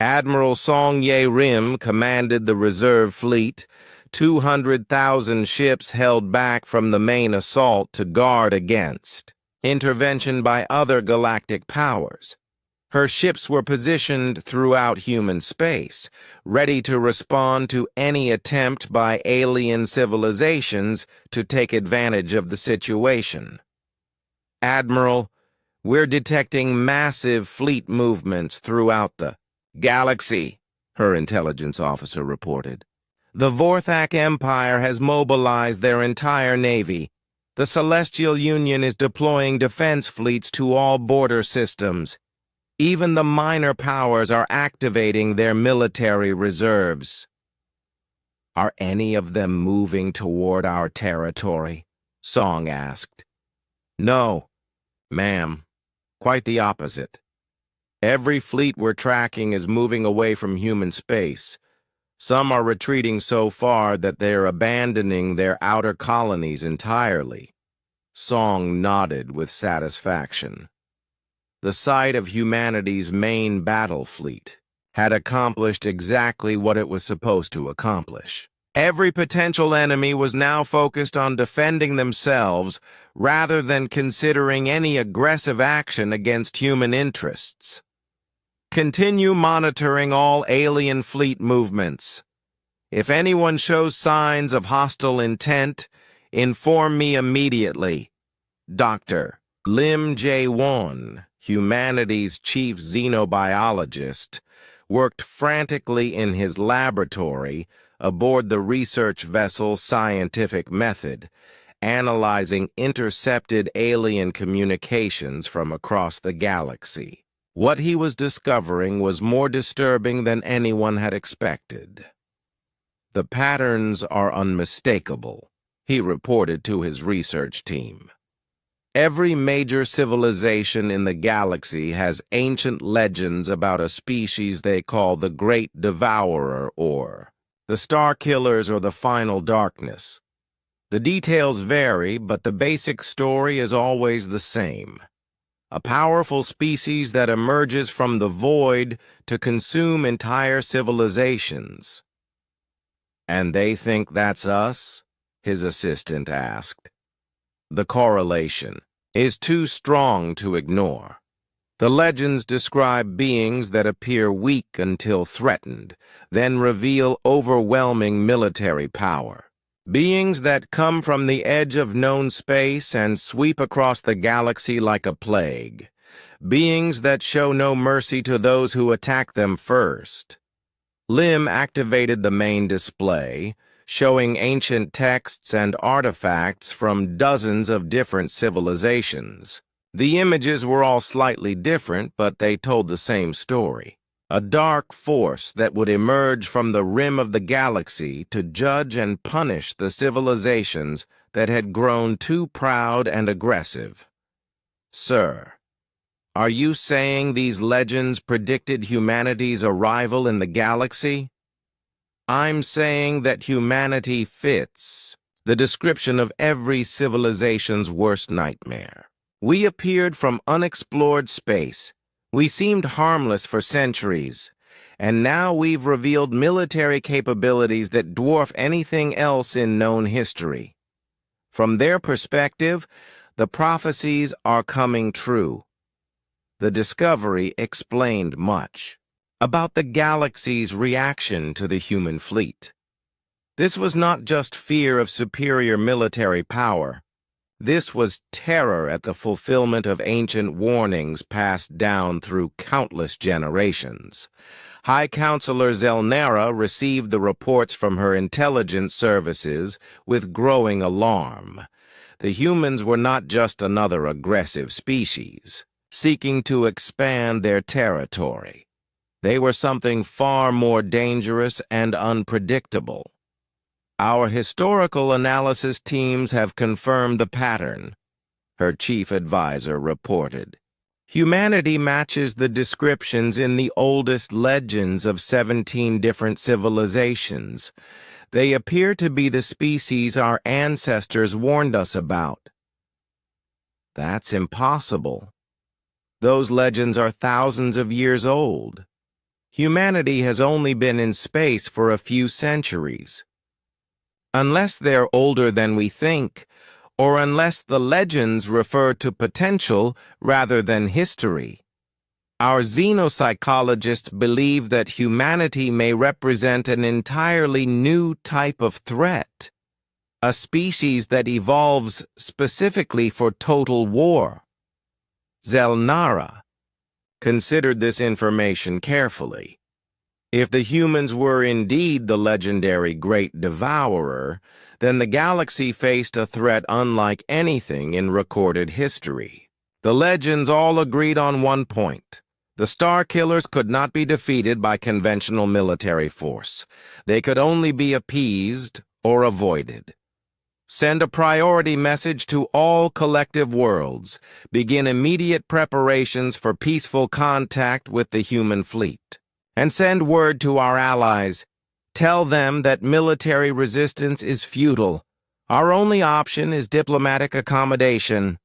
Admiral Song Ye-rim commanded the reserve fleet, 200,000 ships held back from the main assault to guard against intervention by other galactic powers. Her ships were positioned throughout human space, ready to respond to any attempt by alien civilizations to take advantage of the situation. Admiral, we're detecting massive fleet movements throughout the galaxy, her intelligence officer reported. The Vorthak Empire has mobilized their entire navy. The Celestial Union is deploying defense fleets to all border systems. Even the minor powers are activating their military reserves. Are any of them moving toward our territory? Song asked. No, ma'am. Quite the opposite. Every fleet we're tracking is moving away from human space. Some are retreating so far that they're abandoning their outer colonies entirely. Song nodded with satisfaction. The sight of humanity's main battle fleet had accomplished exactly what it was supposed to accomplish. Every potential enemy was now focused on defending themselves rather than considering any aggressive action against human interests. Continue monitoring all alien fleet movements. If anyone shows signs of hostile intent, inform me immediately. Dr. Lim Jae-won, humanity's chief xenobiologist, worked frantically in his laboratory aboard the research vessel Scientific Method, analyzing intercepted alien communications from across the galaxy. What he was discovering was more disturbing than anyone had expected. The patterns are unmistakable, he reported to his research team. Every major civilization in the galaxy has ancient legends about a species they call the Great Devourer or the Star Killers or the Final Darkness. The details vary, but the basic story is always the same. A powerful species that emerges from the void to consume entire civilizations. And they think that's us? His assistant asked. The correlation is too strong to ignore. The legends describe beings that appear weak until threatened, then reveal overwhelming military power. Beings that come from the edge of known space and sweep across the galaxy like a plague. Beings that show no mercy to those who attack them first. Lim activated the main display, showing ancient texts and artifacts from dozens of different civilizations. The images were all slightly different, but they told the same story. A dark force that would emerge from the rim of the galaxy to judge and punish the civilizations that had grown too proud and aggressive. Sir, are you saying these legends predicted humanity's arrival in the galaxy? I'm saying that humanity fits the description of every civilization's worst nightmare. We appeared from unexplored space. We seemed harmless for centuries, and now we've revealed military capabilities that dwarf anything else in known history. From their perspective, the prophecies are coming true. The discovery explained much about the galaxy's reaction to the human fleet. This was not just fear of superior military power. This was terror at the fulfillment of ancient warnings passed down through countless generations. High Counselor Zelnera received the reports from her intelligence services with growing alarm. The humans were not just another aggressive species, seeking to expand their territory. They were something far more dangerous and unpredictable. Our historical analysis teams have confirmed the pattern, her chief advisor reported. Humanity matches the descriptions in the oldest legends of 17 different civilizations. They appear to be the species our ancestors warned us about. That's impossible. Those legends are thousands of years old. Humanity has only been in space for a few centuries. Unless they're older than we think, or unless the legends refer to potential rather than history. Our xenopsychologists believe that humanity may represent an entirely new type of threat, a species that evolves specifically for total war. Zelnara considered this information carefully. If the humans were indeed the legendary Great Devourer, then the galaxy faced a threat unlike anything in recorded history. The legends all agreed on one point. The Star Killers could not be defeated by conventional military force. They could only be appeased or avoided. Send a priority message to all collective worlds. Begin immediate preparations for peaceful contact with the human fleet. And send word to our allies. Tell them that military resistance is futile. Our only option is diplomatic accommodation.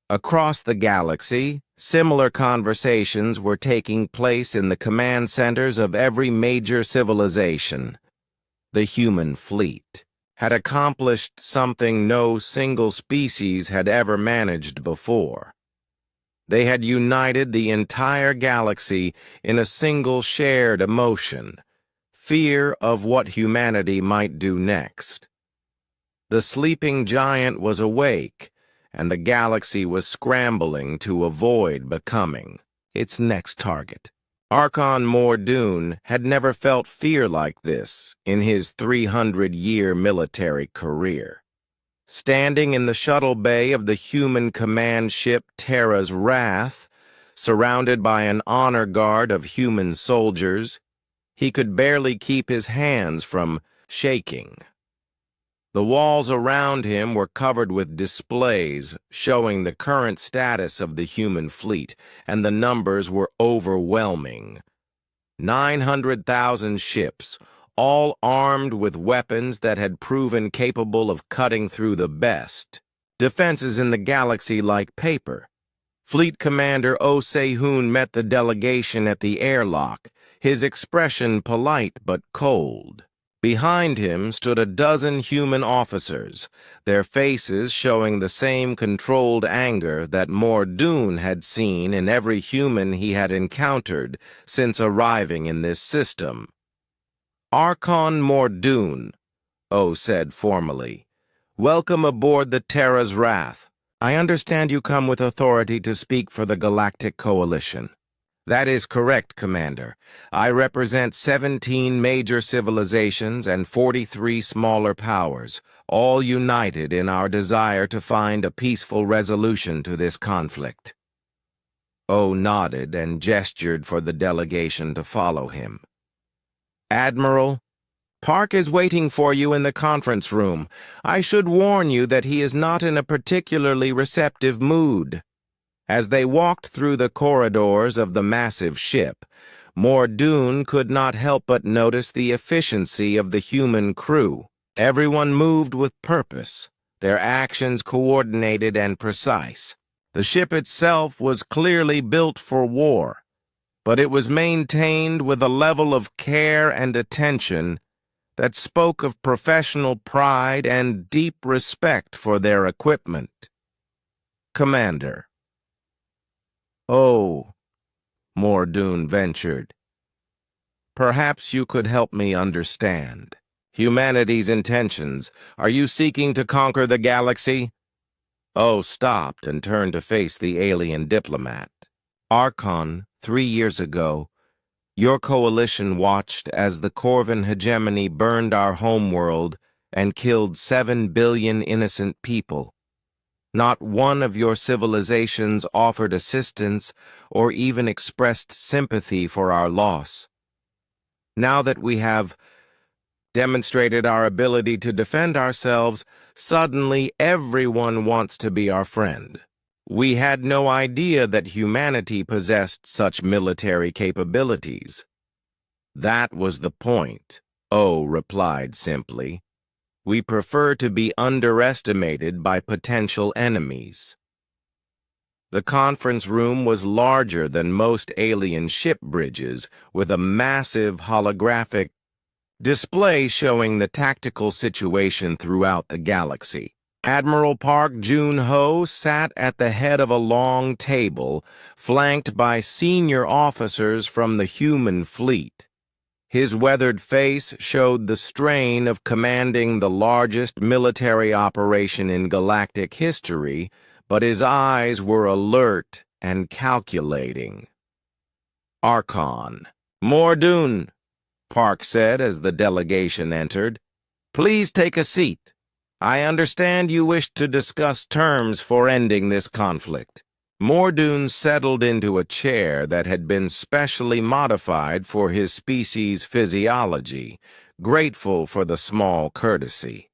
Across the galaxy, similar conversations were taking place in the command centers of every major civilization. The human fleet had accomplished something no single species had ever managed before. They had united the entire galaxy in a single shared emotion, fear of what humanity might do next. The sleeping giant was awake, and the galaxy was scrambling to avoid becoming its next target. Archon Mordoon had never felt fear like this in his 300-year military career. Standing in the shuttle bay of the human command ship Terra's Wrath, surrounded by an honor guard of human soldiers, he could barely keep his hands from shaking. The walls around him were covered with displays showing the current status of the human fleet, and the numbers were overwhelming. 900,000 ships, all armed with weapons that had proven capable of cutting through the best defenses in the galaxy like paper. Fleet Commander Oh Se-hoon met the delegation at the airlock, his expression polite but cold. Behind him stood a dozen human officers, their faces showing the same controlled anger that Mordoon had seen in every human he had encountered since arriving in this system. Archon Mordoon, Oh said formally, welcome aboard the Terra's Wrath. I understand you come with authority to speak for the Galactic Coalition. That is correct, Commander. I represent 17 major civilizations and 43 smaller powers, all united in our desire to find a peaceful resolution to this conflict. O nodded and gestured for the delegation to follow him. Admiral, Park is waiting for you in the conference room. I should warn you that he is not in a particularly receptive mood. As they walked through the corridors of the massive ship, Mordoon could not help but notice the efficiency of the human crew. Everyone moved with purpose, their actions coordinated and precise. The ship itself was clearly built for war, but it was maintained with a level of care and attention that spoke of professional pride and deep respect for their equipment. Commander. Oh, Mordoon ventured. Perhaps you could help me understand. Humanity's intentions. Are you seeking to conquer the galaxy? Oh stopped and turned to face the alien diplomat. Archon, 3 years ago, your coalition watched as the Corvin hegemony burned our homeworld and killed 7 billion innocent people. Not one of your civilizations offered assistance or even expressed sympathy for our loss. Now that we have demonstrated our ability to defend ourselves, suddenly everyone wants to be our friend. We had no idea that humanity possessed such military capabilities. That was the point, Oh replied simply. We prefer to be underestimated by potential enemies. The conference room was larger than most alien ship bridges, with a massive holographic display showing the tactical situation throughout the galaxy. Admiral Park Jun-ho sat at the head of a long table, flanked by senior officers from the human fleet. His weathered face showed the strain of commanding the largest military operation in galactic history, but his eyes were alert and calculating. Archon. Mordoon, Park said as the delegation entered. Please take a seat. I understand you wish to discuss terms for ending this conflict. Mordoon settled into a chair that had been specially modified for his species' physiology, grateful for the small courtesy.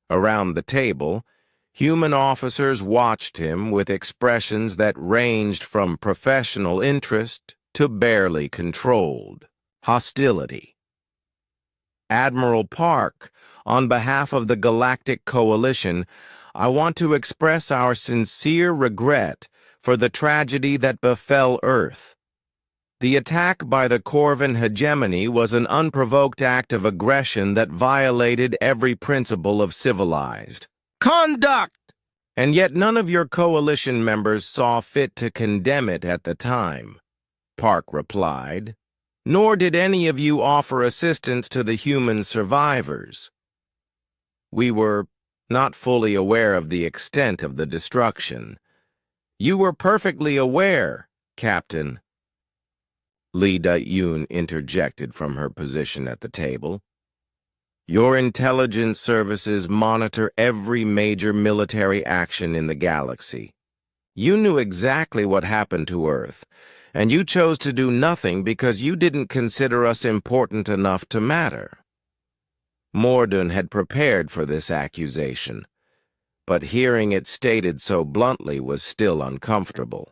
Around the table, human officers watched him with expressions that ranged from professional interest to barely controlled hostility. Admiral Park, on behalf of the Galactic Coalition, I want to express our sincere regret for the tragedy that befell Earth. The attack by the Corvan hegemony was an unprovoked act of aggression that violated every principle of civilized conduct, and yet none of your coalition members saw fit to condemn it at the time, Park replied. Nor did any of you offer assistance to the human survivors. We were not fully aware of the extent of the destruction. You were perfectly aware, Captain. Lee Da-yoon interjected from her position at the table. Your intelligence services monitor every major military action in the galaxy. You knew exactly what happened to Earth, and you chose to do nothing because you didn't consider us important enough to matter. Mordoon had prepared for this accusation, but hearing it stated so bluntly was still uncomfortable.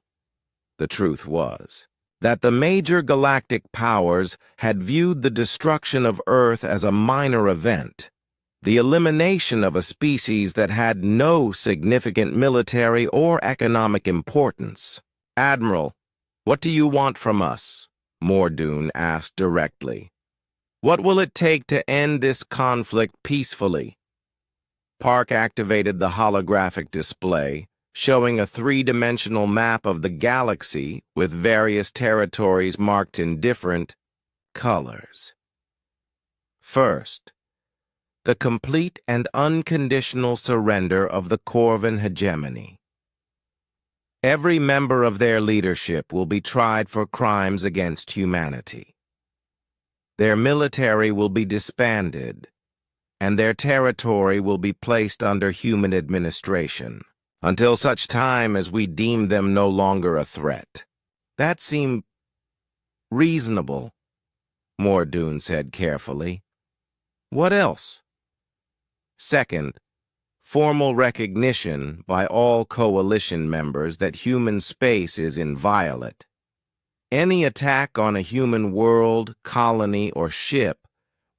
The truth was that the major galactic powers had viewed the destruction of Earth as a minor event, the elimination of a species that had no significant military or economic importance. Admiral, what do you want from us? Mordoon asked directly. What will it take to end this conflict peacefully? Park activated the holographic display, showing a three-dimensional map of the galaxy with various territories marked in different colors. First, the complete and unconditional surrender of the Corvan hegemony. Every member of their leadership will be tried for crimes against humanity. Their military will be disbanded, and their territory will be placed under human administration, until such time as we deem them no longer a threat. That seemed reasonable, Mordoon said carefully. What else? Second, formal recognition by all coalition members that human space is inviolate. Any attack on a human world, colony, or ship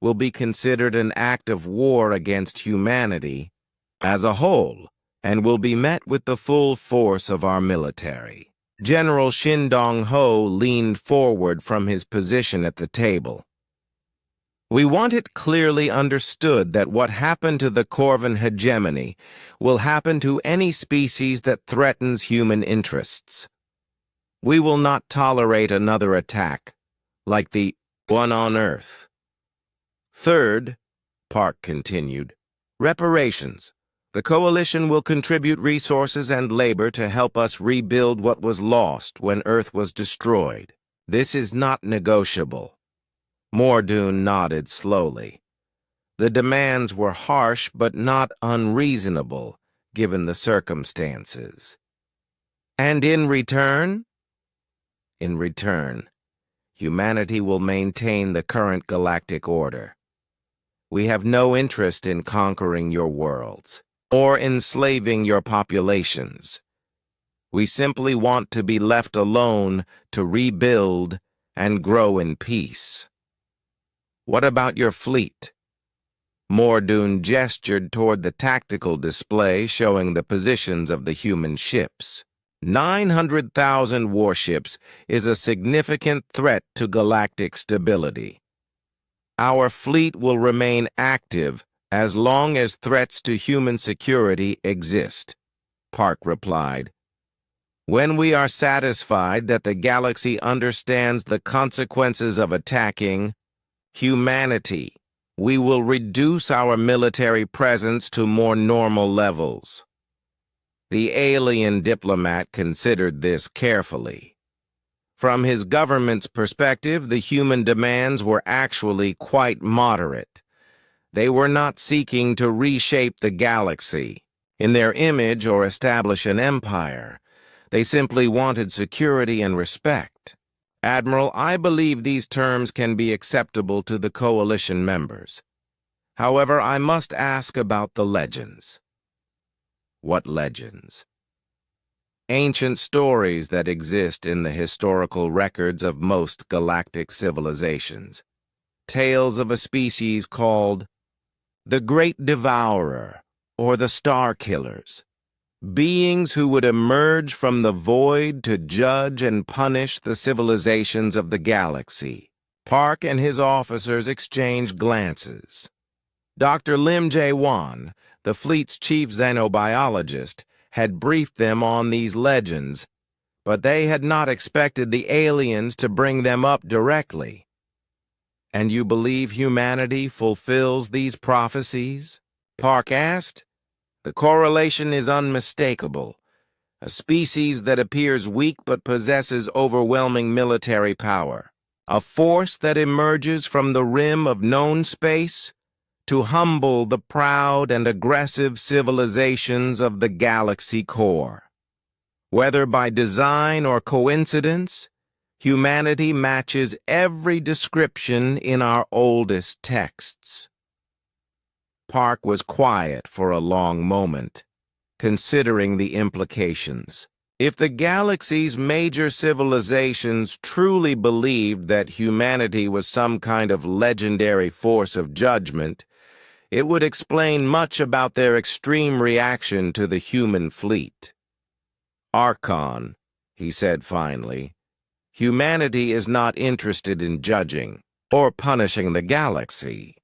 will be considered an act of war against humanity as a whole and will be met with the full force of our military. General Shin Dong-ho leaned forward from his position at the table. We want it clearly understood that what happened to the Corvan hegemony will happen to any species that threatens human interests. We will not tolerate another attack, like the one on Earth. Third, Park continued, reparations. The Coalition will contribute resources and labor to help us rebuild what was lost when Earth was destroyed. This is not negotiable. Mordoon nodded slowly. The demands were harsh but not unreasonable, given the circumstances. And in return? In return, humanity will maintain the current galactic order. We have no interest in conquering your worlds or enslaving your populations. We simply want to be left alone to rebuild and grow in peace. What about your fleet? Mordoon gestured toward the tactical display showing the positions of the human ships. 900,000 warships is a significant threat to galactic stability. Our fleet will remain active As long as threats to human security exist, Park replied. When we are satisfied that the galaxy understands the consequences of attacking humanity, we will reduce our military presence to more normal levels. The alien diplomat considered this carefully. From his government's perspective, the human demands were actually quite moderate. They were not seeking to reshape the galaxy in their image or establish an empire. They simply wanted security and respect. Admiral, I believe these terms can be acceptable to the coalition members. However, I must ask about the legends. What legends? Ancient stories that exist in the historical records of most galactic civilizations. Tales of a species called the Great Devourer or the Star Killers. Beings who would emerge from the void to judge and punish the civilizations of the galaxy. Park and his officers exchanged glances. Dr. Lim Jae-won, the fleet's chief xenobiologist, had briefed them on these legends, but they had not expected the aliens to bring them up directly. And you believe humanity fulfills these prophecies? Park asked. The correlation is unmistakable. A species that appears weak but possesses overwhelming military power. A force that emerges from the rim of known space to humble the proud and aggressive civilizations of the galaxy core. Whether by design or coincidence, humanity matches every description in our oldest texts. Park was quiet for a long moment, considering the implications. If the galaxy's major civilizations truly believed that humanity was some kind of legendary force of judgment, it would explain much about their extreme reaction to the human fleet. Archon, he said finally, humanity is not interested in judging or punishing the galaxy.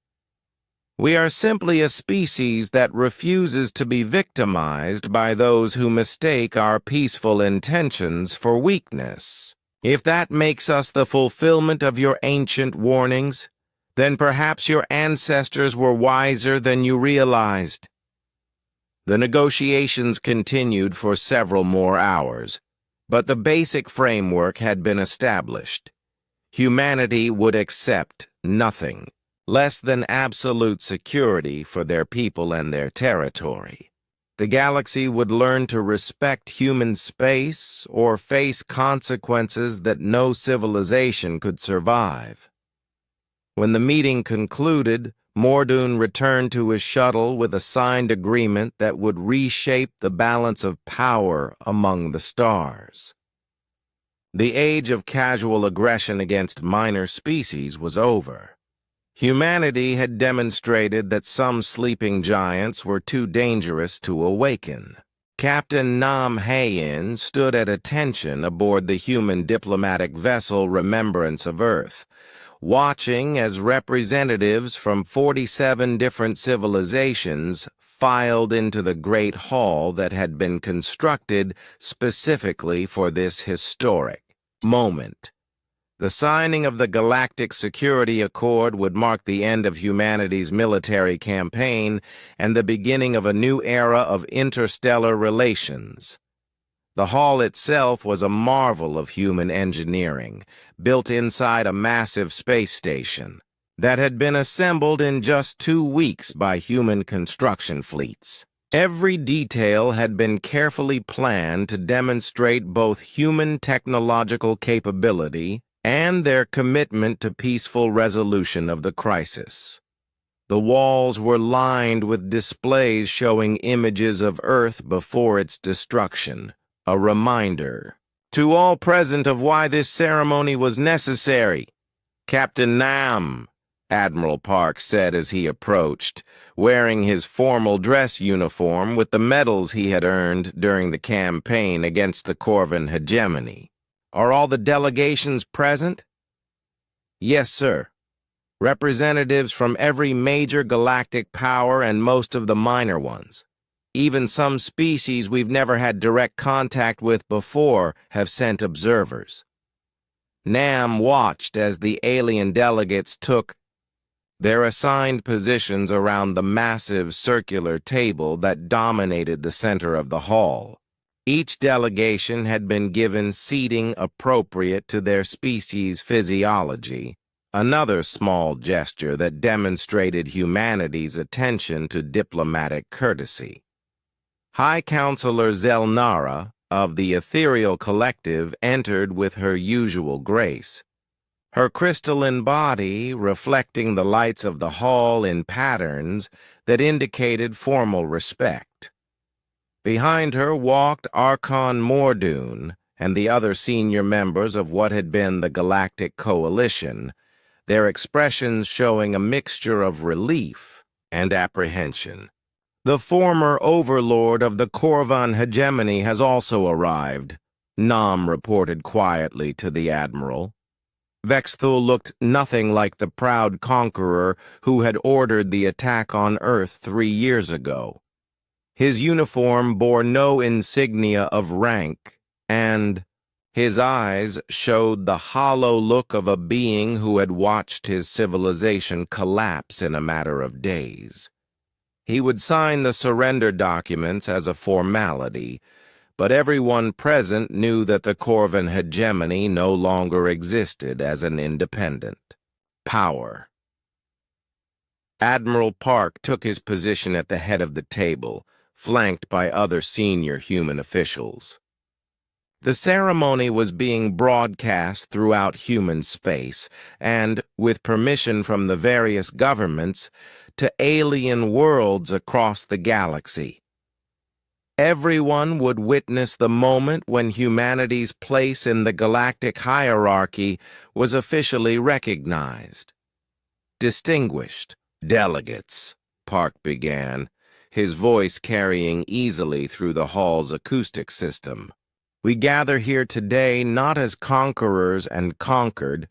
We are simply a species that refuses to be victimized by those who mistake our peaceful intentions for weakness. If that makes us the fulfillment of your ancient warnings, then perhaps your ancestors were wiser than you realized. The negotiations continued for several more hours, but the basic framework had been established. Humanity would accept nothing less than absolute security for their people and their territory. The galaxy would learn to respect human space or face consequences that no civilization could survive. When the meeting concluded, Mordoon returned to his shuttle with a signed agreement that would reshape the balance of power among the stars. The age of casual aggression against minor species was over. Humanity had demonstrated that some sleeping giants were too dangerous to awaken. Captain Nam Hae-in stood at attention aboard the human diplomatic vessel Remembrance of Earth, watching as representatives from 47 different civilizations filed into the great hall that had been constructed specifically for this historic moment. The signing of the Galactic Security Accord would mark the end of humanity's military campaign and the beginning of a new era of interstellar relations. The hall itself was a marvel of human engineering, built inside a massive space station that had been assembled in just 2 weeks by human construction fleets. Every detail had been carefully planned to demonstrate both human technological capability and their commitment to peaceful resolution of the crisis. The walls were lined with displays showing images of Earth before its destruction, a reminder to all present of why this ceremony was necessary. Captain Nam, Admiral Park said as he approached, wearing his formal dress uniform with the medals he had earned during the campaign against the Corvan hegemony. Are all the delegations present? Yes, sir. representatives from every major galactic power and most of the minor ones. Even some species we've never had direct contact with before have sent observers. Nam watched as the alien delegates took their assigned positions around the massive circular table that dominated the center of the hall. Each delegation had been given seating appropriate to their species' physiology, another small gesture that demonstrated humanity's attention to diplomatic courtesy. High Counselor Zelnara of the Ethereal Collective entered with her usual grace, her crystalline body reflecting the lights of the hall in patterns that indicated formal respect. Behind her walked Archon Mordoon and the other senior members of what had been the Galactic Coalition, their expressions showing a mixture of relief and apprehension. The former overlord of the Corvan hegemony has also arrived, Nam reported quietly to the Admiral. Vexthul looked nothing like the proud conqueror who had ordered the attack on Earth 3 years ago. His uniform bore no insignia of rank, and his eyes showed the hollow look of a being who had watched his civilization collapse in a matter of days. He would sign the surrender documents as a formality, but everyone present knew that the Corvan hegemony no longer existed as an independent power. Admiral Park took his position at the head of the table, flanked by other senior human officials. The ceremony was being broadcast throughout human space, and, with permission from the various governments, to alien worlds across the galaxy. Everyone would witness the moment when humanity's place in the galactic hierarchy was officially recognized. Distinguished delegates, Park began, his voice carrying easily through the hall's acoustic system. We gather here today not as conquerors and conquered,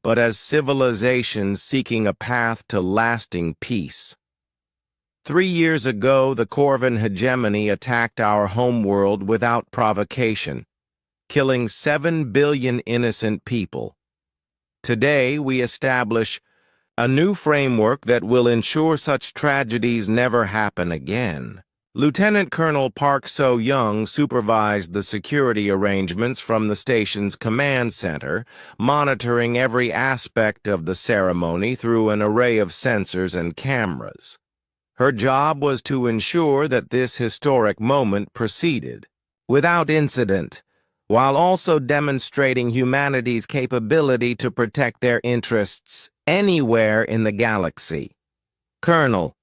but as civilizations seeking a path to lasting peace. 3 years ago, the Corvan hegemony attacked our homeworld without provocation, killing 7 billion innocent people. Today, we establish a new framework that will ensure such tragedies never happen again. Lieutenant Colonel Park So-young supervised the security arrangements from the station's command center, monitoring every aspect of the ceremony through an array of sensors and cameras. Her job was to ensure that this historic moment proceeded without incident, while also demonstrating humanity's capability to protect their interests anywhere in the galaxy. Colonel,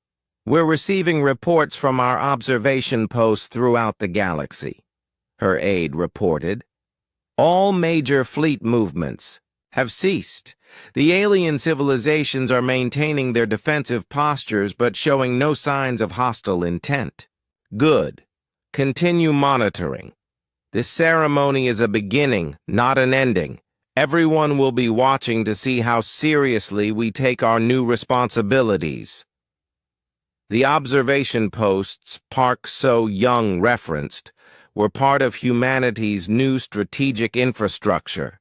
we're receiving reports from our observation posts throughout the galaxy, her aide reported. All major fleet movements have ceased. The alien civilizations are maintaining their defensive postures but showing no signs of hostile intent. Good. Continue monitoring. This ceremony is a beginning, not an ending. Everyone will be watching to see how seriously we take our new responsibilities. The observation posts Park So-young referenced were part of humanity's new strategic infrastructure.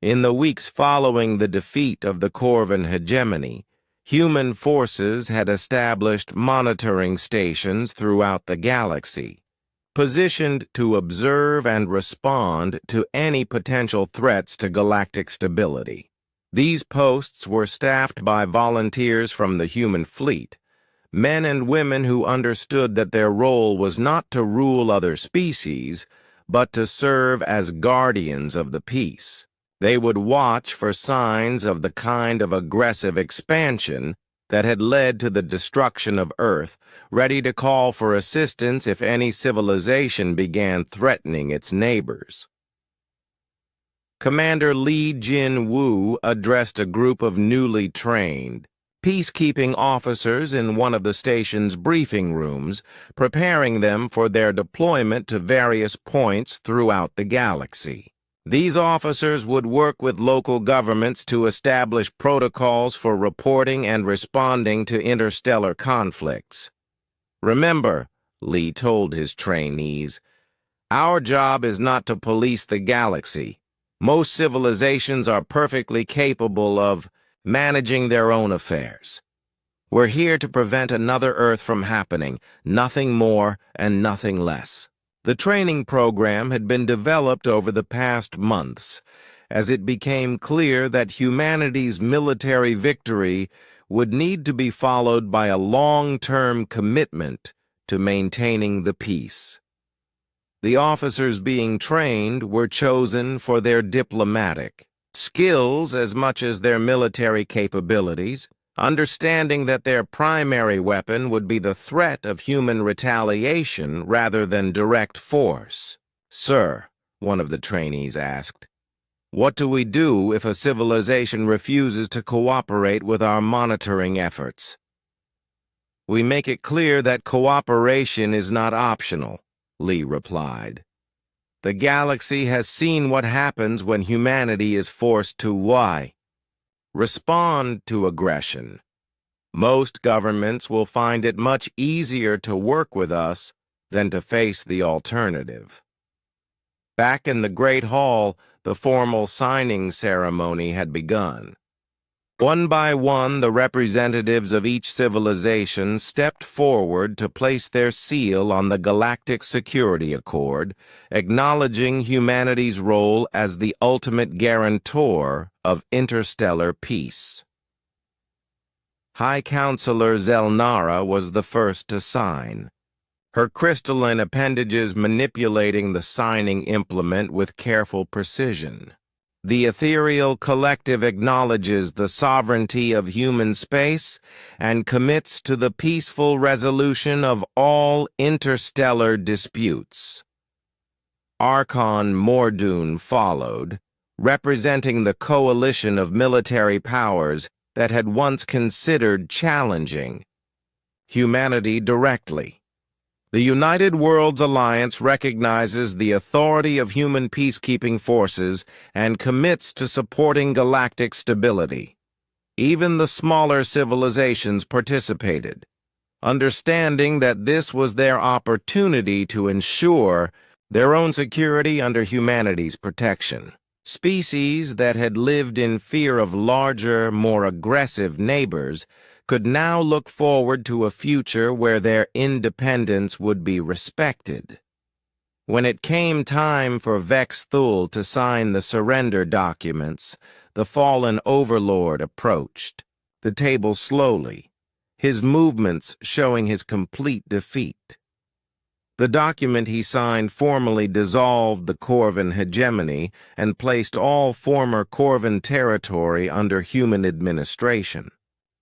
In the weeks following the defeat of the Corvan hegemony, human forces had established monitoring stations throughout the galaxy, positioned to observe and respond to any potential threats to galactic stability. These posts were staffed by volunteers from the human fleet, men and women who understood that their role was not to rule other species, but to serve as guardians of the peace. They would watch for signs of the kind of aggressive expansion that had led to the destruction of Earth, ready to call for assistance if any civilization began threatening its neighbors. Commander Li Jin-woo addressed a group of newly trained peacekeeping officers in one of the station's briefing rooms, preparing them for their deployment to various points throughout the galaxy. These officers would work with local governments to establish protocols for reporting and responding to interstellar conflicts. Remember, Lee told his trainees, our job is not to police the galaxy. Most civilizations are perfectly capable of managing their own affairs. We're here to prevent another Earth from happening, nothing more and nothing less. The training program had been developed over the past months, as it became clear that humanity's military victory would need to be followed by a long-term commitment to maintaining the peace. The officers being trained were chosen for their diplomatic skills as much as their military capabilities, understanding that their primary weapon would be the threat of human retaliation rather than direct force. Sir, one of the trainees asked, what do we do if a civilization refuses to cooperate with our monitoring efforts? We make it clear that cooperation is not optional, Lee replied. The galaxy has seen what happens when humanity is forced to respond to aggression. Most governments will find it much easier to work with us than to face the alternative. Back in the Great Hall, the formal signing ceremony had begun. One by one, the representatives of each civilization stepped forward to place their seal on the Galactic Security Accord, acknowledging humanity's role as the ultimate guarantor of interstellar peace. High Counselor Zelnara was the first to sign, her crystalline appendages manipulating the signing implement with careful precision. The ethereal collective acknowledges the sovereignty of human space and commits to the peaceful resolution of all interstellar disputes. Archon Mordoon followed, representing the coalition of military powers that had once considered challenging humanity directly. The United Worlds Alliance recognizes the authority of human peacekeeping forces and commits to supporting galactic stability. Even the smaller civilizations participated, understanding that this was their opportunity to ensure their own security under humanity's protection. Species that had lived in fear of larger, more aggressive neighbors could now look forward to a future where their independence would be respected. When it came time for Vex Thul to sign the surrender documents, the fallen overlord approached the table slowly, his movements showing his complete defeat. The document he signed formally dissolved the Corvan hegemony and placed all former Corvan territory under human administration.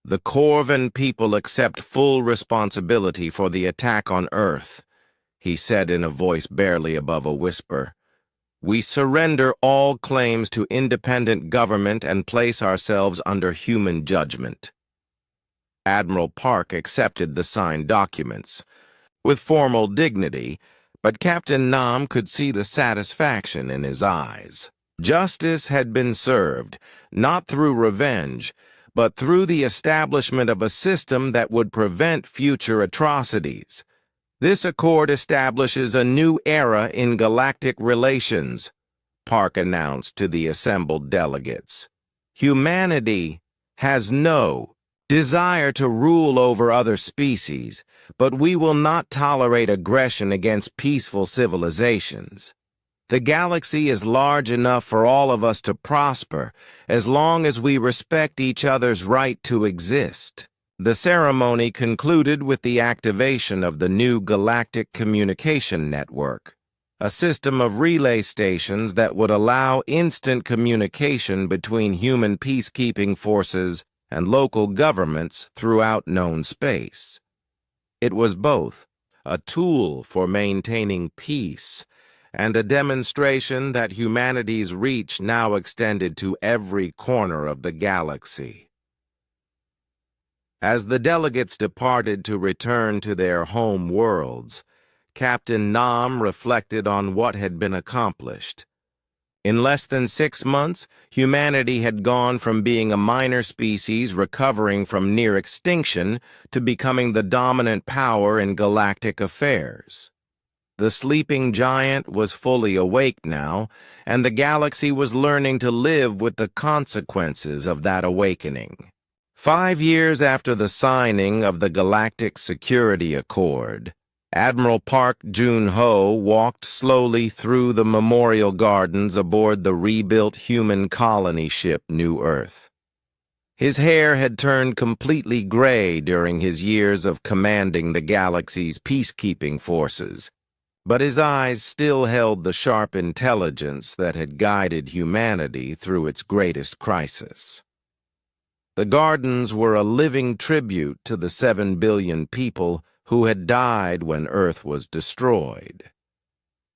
The Corvan people accept full responsibility for the attack on Earth, he said in a voice barely above a whisper. We surrender all claims to independent government and place ourselves under human judgment. Admiral Park accepted the signed documents with formal dignity, but Captain Nam could see the satisfaction in his eyes. Justice had been served, not through revenge, but through the establishment of a system that would prevent future atrocities. This accord establishes a new era in galactic relations, Park announced to the assembled delegates. Humanity has no desire to rule over other species, but we will not tolerate aggression against peaceful civilizations. The galaxy is large enough for all of us to prosper, as long as we respect each other's right to exist. The ceremony concluded with the activation of the new Galactic Communication Network, a system of relay stations that would allow instant communication between human peacekeeping forces and local governments throughout known space. It was both a tool for maintaining peace and a demonstration that humanity's reach now extended to every corner of the galaxy. As the delegates departed to return to their home worlds, Captain Nam reflected on what had been accomplished. In less than 6 months, humanity had gone from being a minor species recovering from near extinction to becoming the dominant power in galactic affairs. The sleeping giant was fully awake now, and the galaxy was learning to live with the consequences of that awakening. 5 years after the signing of the Galactic Security Accord, Admiral Park Jun-ho walked slowly through the memorial gardens aboard the rebuilt human colony ship New Earth. His hair had turned completely gray during his years of commanding the galaxy's peacekeeping forces, but his eyes still held the sharp intelligence that had guided humanity through its greatest crisis. The gardens were a living tribute to the 7 billion people who had died when Earth was destroyed.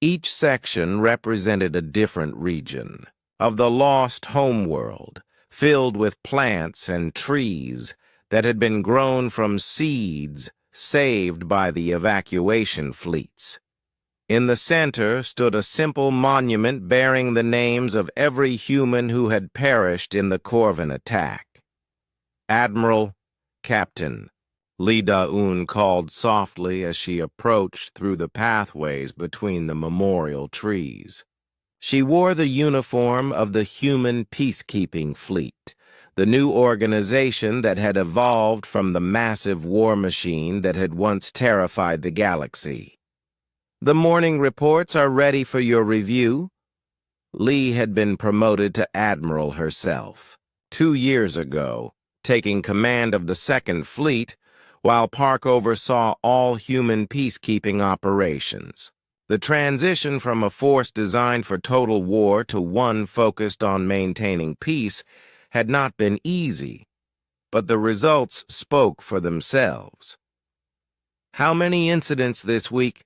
Each section represented a different region of the lost homeworld, filled with plants and trees that had been grown from seeds saved by the evacuation fleets. In the center stood a simple monument bearing the names of every human who had perished in the Corvin attack. Admiral, Captain, Lee Da-un called softly as she approached through the pathways between the memorial trees. She wore the uniform of the Human Peacekeeping Fleet, the new organization that had evolved from the massive war machine that had once terrified the galaxy. "The morning reports are ready for your review." Lee had been promoted to Admiral herself 2 years ago, taking command of the Second Fleet, while Park oversaw all human peacekeeping operations. The transition from a force designed for total war to one focused on maintaining peace had not been easy, but the results spoke for themselves. "How many incidents this week?"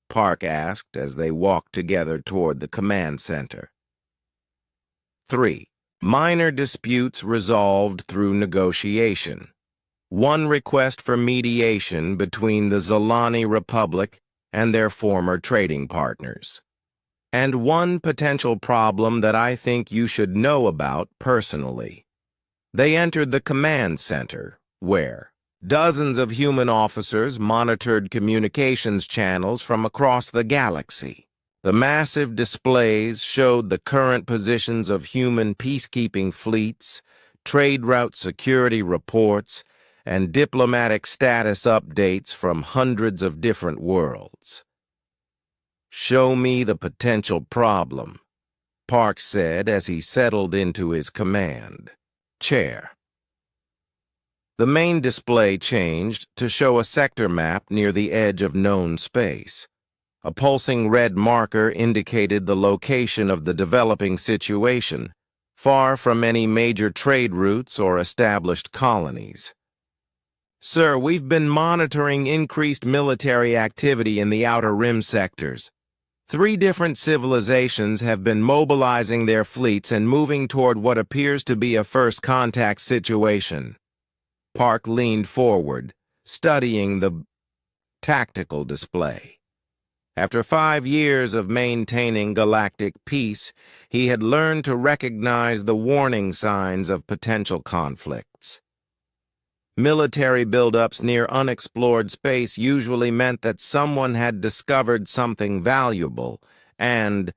Park asked as they walked together toward the command center. 3. Minor disputes resolved through negotiation. 1 request for mediation between the Zolani Republic and their former trading partners. And 1 potential problem that I think you should know about personally. They entered the command center, where dozens of human officers monitored communications channels from across the galaxy. The massive displays showed the current positions of human peacekeeping fleets, trade route security reports, and diplomatic status updates from hundreds of different worlds. "Show me the potential problem," Park said as he settled into his command chair. The main display changed to show a sector map near the edge of known space. A pulsing red marker indicated the location of the developing situation, far from any major trade routes or established colonies. "Sir, we've been monitoring increased military activity in the Outer Rim sectors. 3 different civilizations have been mobilizing their fleets and moving toward what appears to be a first contact situation." Park leaned forward, studying the tactical display. After 5 years of maintaining galactic peace, he had learned to recognize the warning signs of potential conflicts. Military buildups near unexplored space usually meant that someone had discovered something valuable, and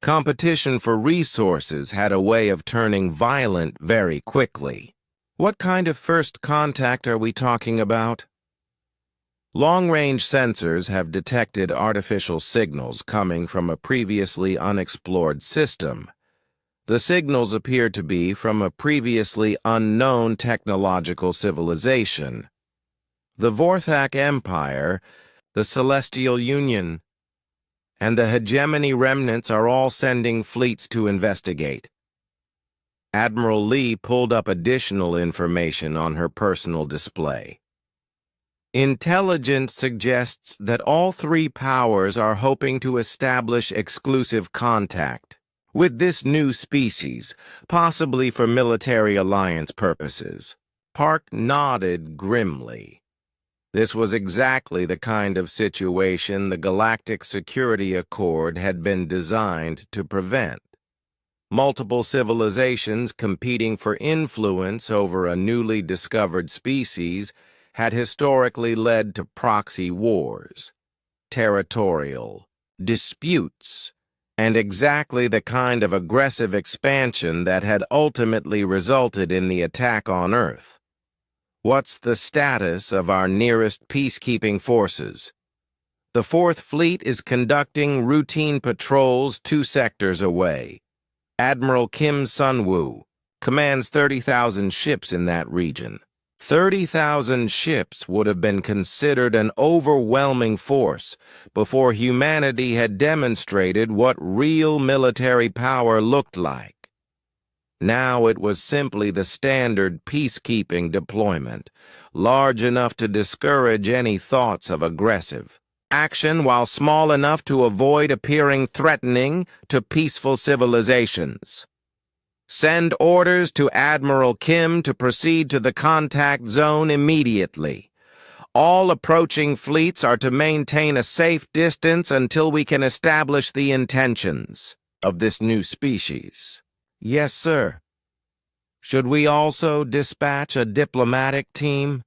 competition for resources had a way of turning violent very quickly. "What kind of first contact are we talking about?" Long-range sensors have detected artificial signals coming from a previously unexplored system. The signals appear to be from a previously unknown technological civilization. The Vorthak Empire, the Celestial Union, and the hegemony remnants are all sending fleets to investigate. Admiral Lee pulled up additional information on her personal display. Intelligence suggests that all 3 powers are hoping to establish exclusive contact with this new species, possibly for military alliance purposes. Park nodded grimly. This was exactly the kind of situation the Galactic Security Accord had been designed to prevent. Multiple civilizations competing for influence over a newly discovered species had historically led to proxy wars, territorial disputes, and exactly the kind of aggressive expansion that had ultimately resulted in the attack on Earth. What's the status of our nearest peacekeeping forces? The Fourth Fleet is conducting routine patrols 2 sectors away. Admiral Kim Sun-woo commands 30,000 ships in that region. 30,000 ships would have been considered an overwhelming force before humanity had demonstrated what real military power looked like. Now it was simply the standard peacekeeping deployment, large enough to discourage any thoughts of aggressive action while small enough to avoid appearing threatening to peaceful civilizations. Send orders to Admiral Kim to proceed to the contact zone immediately. All approaching fleets are to maintain a safe distance until we can establish the intentions of this new species. Yes, sir. Should we also dispatch a diplomatic team?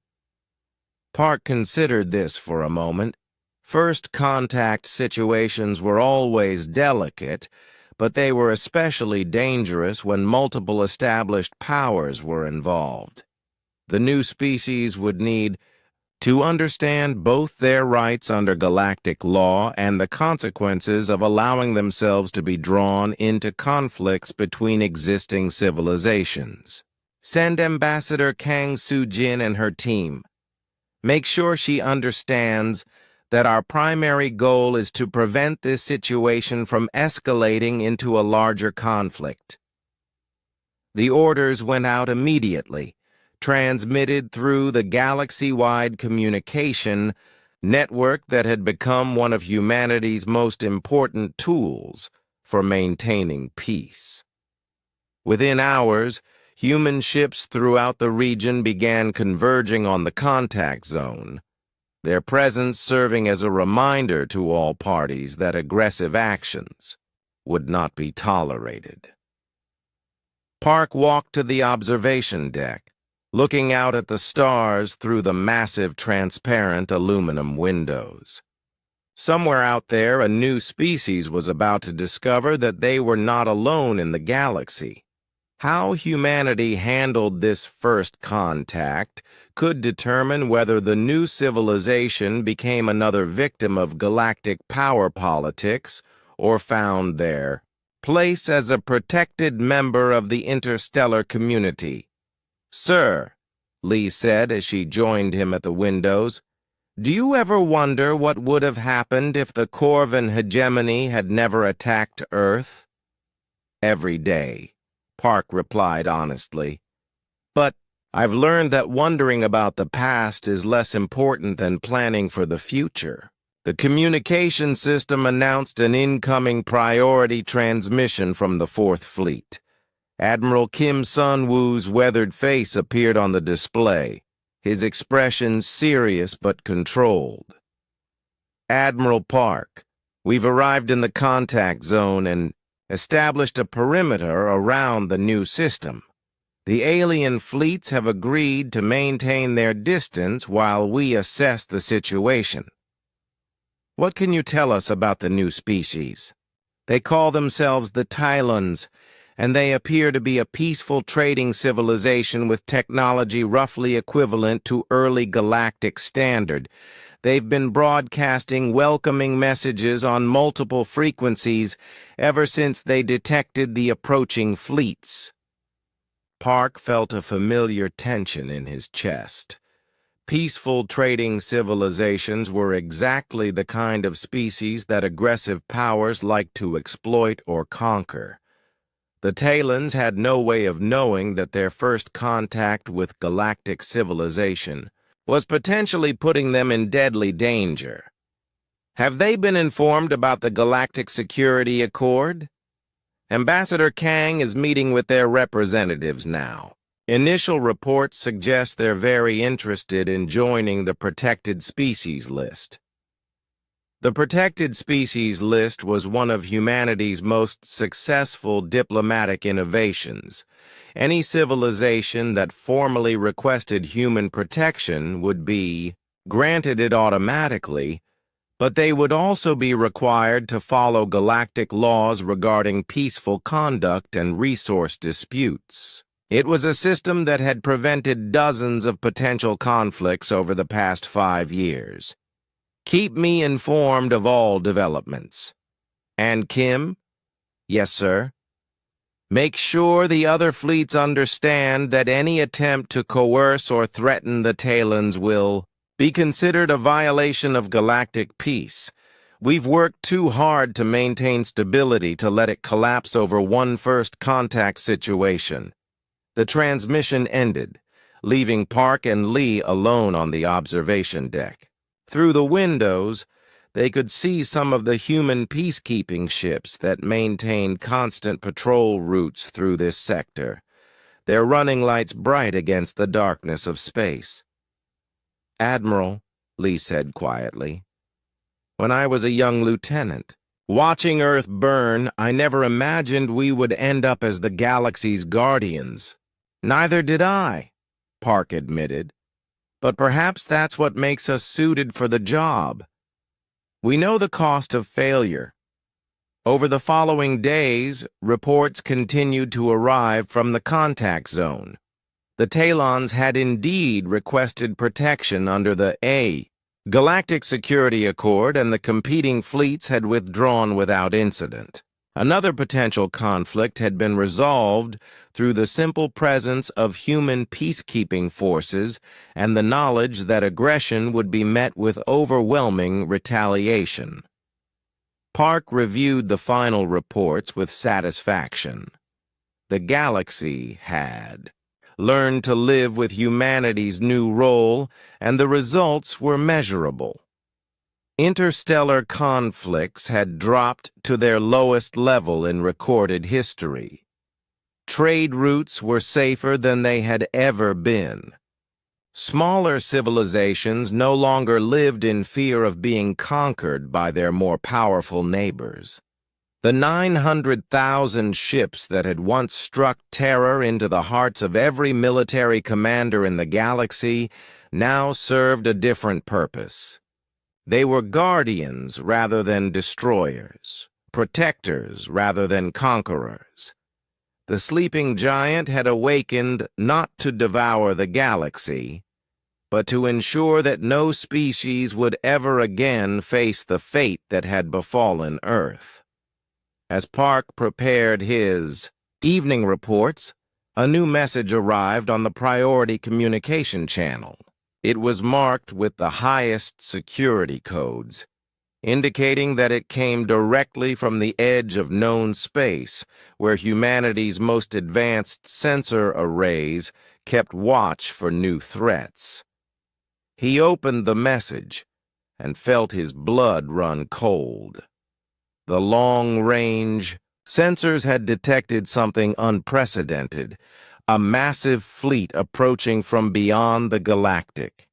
Park considered this for a moment. First contact situations were always delicate, but they were especially dangerous when multiple established powers were involved. The new species would need to understand both their rights under galactic law and the consequences of allowing themselves to be drawn into conflicts between existing civilizations. Send Ambassador Kang Soo-jin and her team. Make sure she understands that our primary goal is to prevent this situation from escalating into a larger conflict. The orders went out immediately, transmitted through the galaxy-wide communication network that had become one of humanity's most important tools for maintaining peace. Within hours, human ships throughout the region began converging on the contact zone, their presence serving as a reminder to all parties that aggressive actions would not be tolerated. Park walked to the observation deck, looking out at the stars through the massive transparent aluminum windows. Somewhere out there, a new species was about to discover that they were not alone in the galaxy. How humanity handled this first contact could determine whether the new civilization became another victim of galactic power politics or found their place as a protected member of the interstellar community. "Sir," Lee said as she joined him at the windows, "do you ever wonder what would have happened if the Corvan hegemony had never attacked Earth?" "Every day," Park replied honestly. "But I've learned that wondering about the past is less important than planning for the future." The communication system announced an incoming priority transmission from the Fourth Fleet. Admiral Kim Sun-woo's weathered face appeared on the display, his expression serious but controlled. "Admiral Park, we've arrived in the contact zone and established a perimeter around the new system. The alien fleets have agreed to maintain their distance while we assess the situation." "What can you tell us about the new species?" "They call themselves the Tylons, and they appear to be a peaceful trading civilization with technology roughly equivalent to early galactic standard. They've been broadcasting welcoming messages on multiple frequencies ever since they detected the approaching fleets." Park felt a familiar tension in his chest. Peaceful trading civilizations were exactly the kind of species that aggressive powers like to exploit or conquer. The Talons had no way of knowing that their first contact with galactic civilization was potentially putting them in deadly danger. "Have they been informed about the Galactic Security Accord?" "Ambassador Kang is meeting with their representatives now. Initial reports suggest they're very interested in joining the protected species list." The protected species list was one of humanity's most successful diplomatic innovations. Any civilization that formally requested human protection would be granted it automatically, but they would also be required to follow galactic laws regarding peaceful conduct and resource disputes. It was a system that had prevented dozens of potential conflicts over the past 5 years. Keep me informed of all developments. And Kim? Yes, sir. Make sure the other fleets understand that any attempt to coerce or threaten the Talons will be considered a violation of galactic peace. We've worked too hard to maintain stability to let it collapse over one first contact situation. The transmission ended, leaving Park and Lee alone on the observation deck. Through the windows, they could see some of the human peacekeeping ships that maintained constant patrol routes through this sector, their running lights bright against the darkness of space. "Admiral," Lee said quietly, "when I was a young lieutenant, watching Earth burn, I never imagined we would end up as the galaxy's guardians." "Neither did I," Park admitted. "But perhaps that's what makes us suited for the job. We know the cost of failure." Over the following days, reports continued to arrive from the contact zone. The Talons had indeed requested protection under the Galactic Security Accord, and the competing fleets had withdrawn without incident. Another potential conflict had been resolved through the simple presence of human peacekeeping forces and the knowledge that aggression would be met with overwhelming retaliation. Park reviewed the final reports with satisfaction. The galaxy had learned to live with humanity's new role, and the results were measurable. Interstellar conflicts had dropped to their lowest level in recorded history. Trade routes were safer than they had ever been. Smaller civilizations no longer lived in fear of being conquered by their more powerful neighbors. The 900,000 ships that had once struck terror into the hearts of every military commander in the galaxy now served a different purpose. They were guardians rather than destroyers, protectors rather than conquerors. The sleeping giant had awakened not to devour the galaxy, but to ensure that no species would ever again face the fate that had befallen Earth. As Park prepared his evening reports, a new message arrived on the priority communication channel. It was marked with the highest security codes, indicating that it came directly from the edge of known space, where humanity's most advanced sensor arrays kept watch for new threats. He opened the message and felt his blood run cold. The long-range sensors had detected something unprecedented, a massive fleet approaching from beyond the galactic.